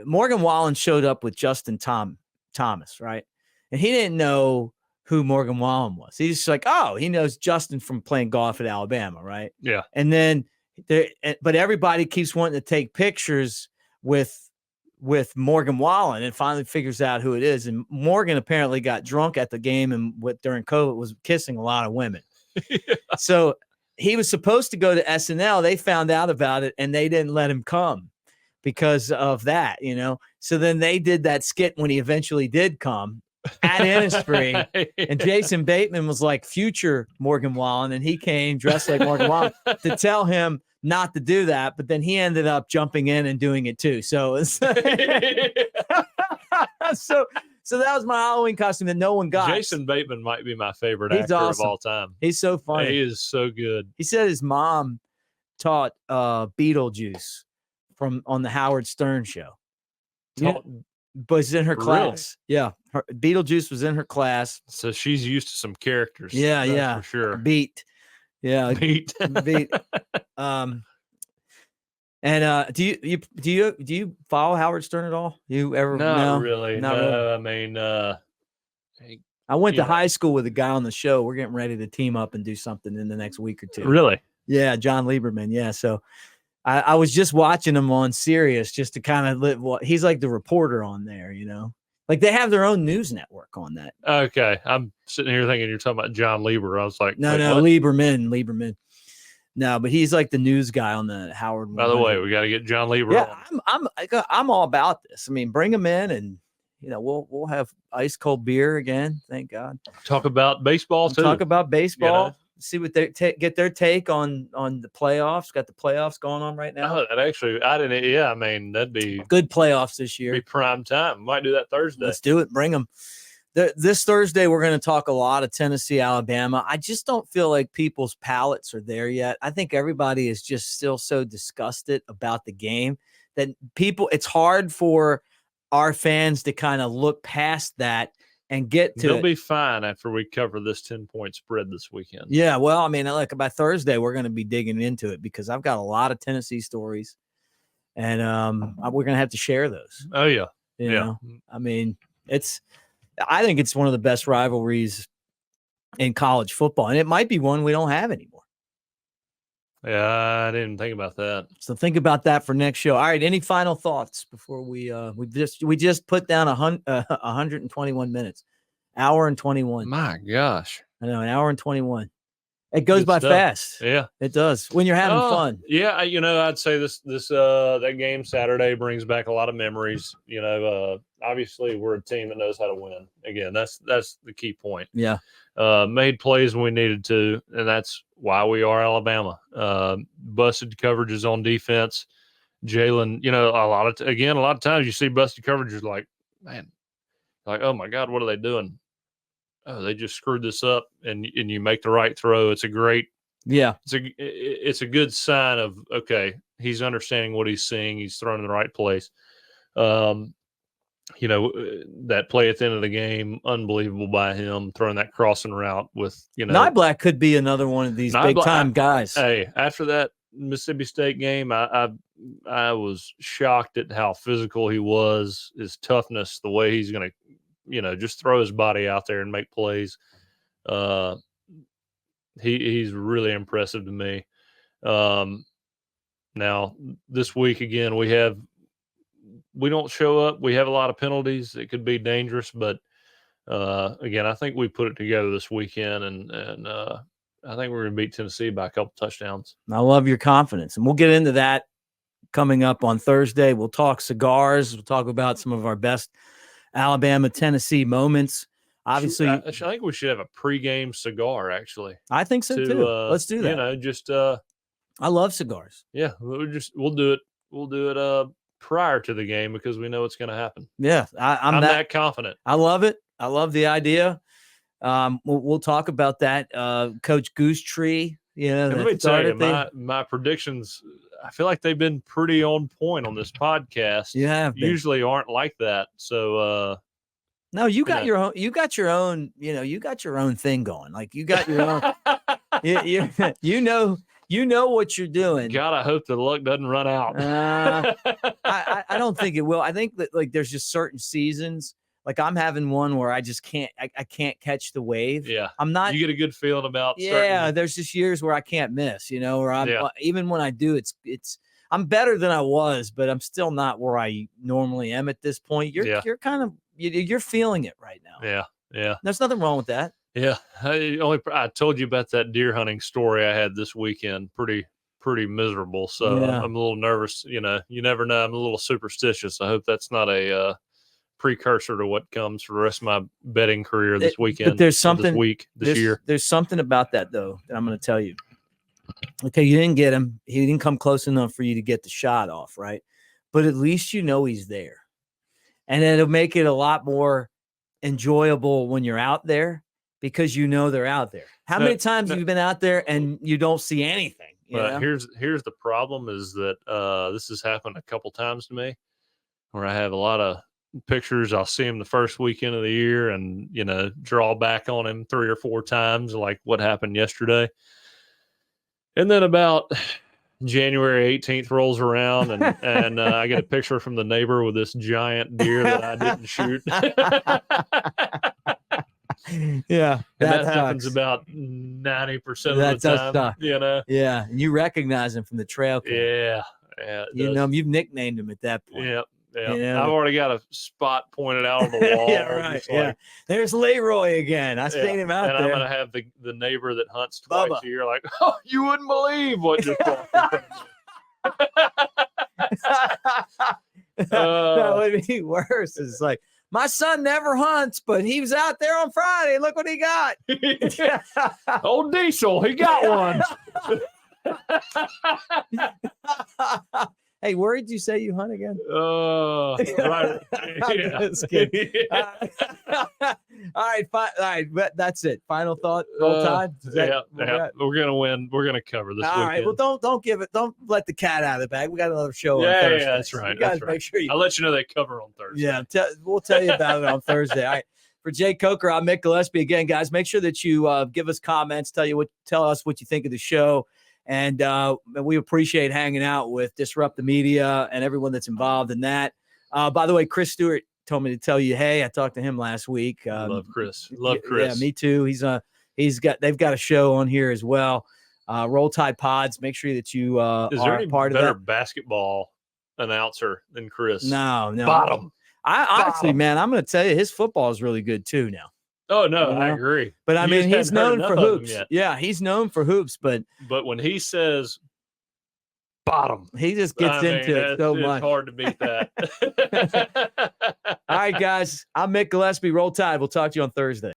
Morgan Wallen showed up with Justin Thomas, right? And he didn't know who Morgan Wallen was. He's just like, oh, he knows Justin from playing golf at Alabama, right? Yeah. And then but everybody keeps wanting to take pictures with Morgan Wallen, and finally figures out who it is. And Morgan apparently got drunk at the game and during COVID was kissing a lot of women. Yeah. So he was supposed to go to SNL. They found out about it and they didn't let him come because of that, So then they did that skit when he eventually did come at Innisfree. And Jason Bateman was like future Morgan Wallen, and he came dressed like Morgan Wallen to tell him not to do that, but then he ended up jumping in and doing it too. So so that was my Halloween costume that no one got. Jason Bateman might be my favorite actor of all time. He's so funny. He is so good. He said his mom taught Beetlejuice on the Howard Stern show. But it's in her class. Really? Yeah. Beetlejuice was in her class. So she's used to some characters. Yeah. For sure. Beat. Yeah. Beat. Beat. And do you follow Howard Stern at all? You ever? Not No, really. not No, really. I mean, he- I went you to know, high school with a guy on the show. We're getting ready to team up and do something in the next week or two. really. Yeah, John Lieberman. Yeah, so I was just watching him on Sirius just to kind of live. What he's like the reporter on there, like they have their own news network on that. Okay, I'm sitting here thinking you're talking about John Lieber. I was like, No, wait, no, what? Lieberman. No, but he's like the news guy on the Howard. By the 100. way, we got to get John Lieber Yeah, on. I'm all about this. I mean, bring him in, and we'll have ice cold beer again. Thank God. Talk about baseball too. Talk about baseball. See what they get their take on the playoffs. Got the playoffs going on right now. Oh, that actually, I didn't. Yeah, I mean, that'd be good playoffs this year. Be prime time. Might do that Thursday. Let's do it. Bring them. This Thursday, we're going to talk a lot of Tennessee, Alabama. I just don't feel like people's palates are there yet. I think everybody is just still so disgusted about the game that it's hard for our fans to kind of look past that and get to. They'll be fine after we cover this 10-point spread this weekend. Yeah, well, I mean, look, by Thursday, we're going to be digging into it because I've got a lot of Tennessee stories, and we're going to have to share those. Oh, yeah. You know? I mean, I think it's one of the best rivalries in college football, and it might be one we don't have anymore. Yeah, I didn't think about that. So think about that for next show. All right, any final thoughts before we just put down 121 minutes, hour and 21. My gosh, I know, an hour and 21. It goes Good by stuff. fast. Yeah, it does when you're having fun. Yeah, I'd say that game Saturday brings back a lot of memories. Obviously we're a team that knows how to win. Again, that's the key point. Yeah. Made plays when we needed to, and that's why we are Alabama. Busted coverages on defense. Jalen, a lot of times you see busted coverages like, man, like, oh my God, what are they doing? Oh, they just screwed this up, and you make the right throw. It's a great, it's a good sign of, okay, he's understanding what he's seeing. He's throwing in the right place. That play at the end of the game, unbelievable by him, throwing that crossing route with, Nyblack could be another one of these big time guys. Hey, after that Mississippi State game, I was shocked at how physical he was, his toughness, the way he's going to, just throw his body out there and make plays. He's really impressive to me. Now this week again, we don't show up. We have a lot of penalties. It could be dangerous, but again, I think we put it together this weekend, and I think we're going to beat Tennessee by a couple touchdowns. I love your confidence, and we'll get into that coming up on Thursday. We'll talk cigars. We'll talk about some of our best Alabama, Tennessee moments. Obviously, I think we should have a pregame cigar. Actually, I think so too. Let's do that. I love cigars. Yeah, we'll do it. We'll do it prior to the game because we know it's going to happen. Yeah, I'm that confident. I love it. I love the idea. We'll talk about that. Coach Goose Tree. Let me tell you, my predictions, I feel like they've been pretty on point on this podcast. Yeah, usually aren't like that. So no, you got your own. You got your own. You got your own thing going. Like you got your own. You know what you're doing. God, I hope the luck doesn't run out. I don't think it will. I think that there's just certain seasons. Like I'm having one where I just can't. I can't catch the wave. Yeah, I'm not. You get a good feeling about. Yeah, there's just years where I can't miss. Where I'm even when I do, it's. I'm better than I was, but I'm still not where I normally am at this point. You're kind of you're feeling it right now. Yeah. There's nothing wrong with that. Yeah, I told you about that deer hunting story I had this weekend. Pretty miserable. So I'm a little nervous. You never know. I'm a little superstitious. I hope that's not a precursor to what comes for the rest of my betting career this weekend. But there's something this year. There's something about that though that I'm going to tell you. Okay, you didn't get him. He didn't come close enough for you to get the shot off, right? But at least he's there, and it'll make it a lot more enjoyable when you're out there because they're out there. How many times have you been out there and you don't see anything? But here's the problem is that this has happened a couple times to me where I have a lot of pictures. I'll see him the first weekend of the year and, draw back on him 3 or 4 times, like what happened yesterday. And then about January 18th rolls around, and I get a picture from the neighbor with this giant deer that I didn't shoot. Yeah, and that happens about 90% of the time. Suck. Yeah, and you recognize him from the trail cam. Yeah, you know him. You've nicknamed him at that point. Yeah. You know? I've already got a spot pointed out on the wall. Yeah, right. Yeah, there's Leroy again. I seen him out and there. I'm gonna have the neighbor that hunts twice a year. Like, oh, you wouldn't believe what just walked in front of me. That would be worse. It's like, my son never hunts, but he was out there on Friday. Look what he got. Old Diesel, he got one. Hey, where did you say you hunt again? Right. Just kidding. All right. But that's it. Final thought. Roll Tide. We're gonna win. We're gonna cover this. All right. Well, don't let the cat out of the bag. We got another show. Yeah, on Thursday. yeah, that's right. You guys make sure I'll let you know they cover on Thursday. Yeah, we'll tell you about it on Thursday. All right. For Jay Coker, I'm Mick Gillispie. Again, guys, make sure that you give us comments. Tell us what you think of the show. And we appreciate hanging out with Disrupt the Media and everyone that's involved in that. By the way, Chris Stewart told me to tell you, hey, I talked to him last week. Love Chris. Love Chris. Yeah, me too. They've got a show on here as well. Roll Tide Pods. Make sure that you Is there are any part better of that. basketball announcer than Chris? No. Bottom. Honestly, man, I'm going to tell you, his football is really good too now. Oh, no, I agree. But I mean, he's known for hoops. Yeah, he's known for hoops, but when he says bottom, he just gets into it so much. It's hard to beat that. All right, guys. I'm Mick Gillispie. Roll Tide. We'll talk to you on Thursday.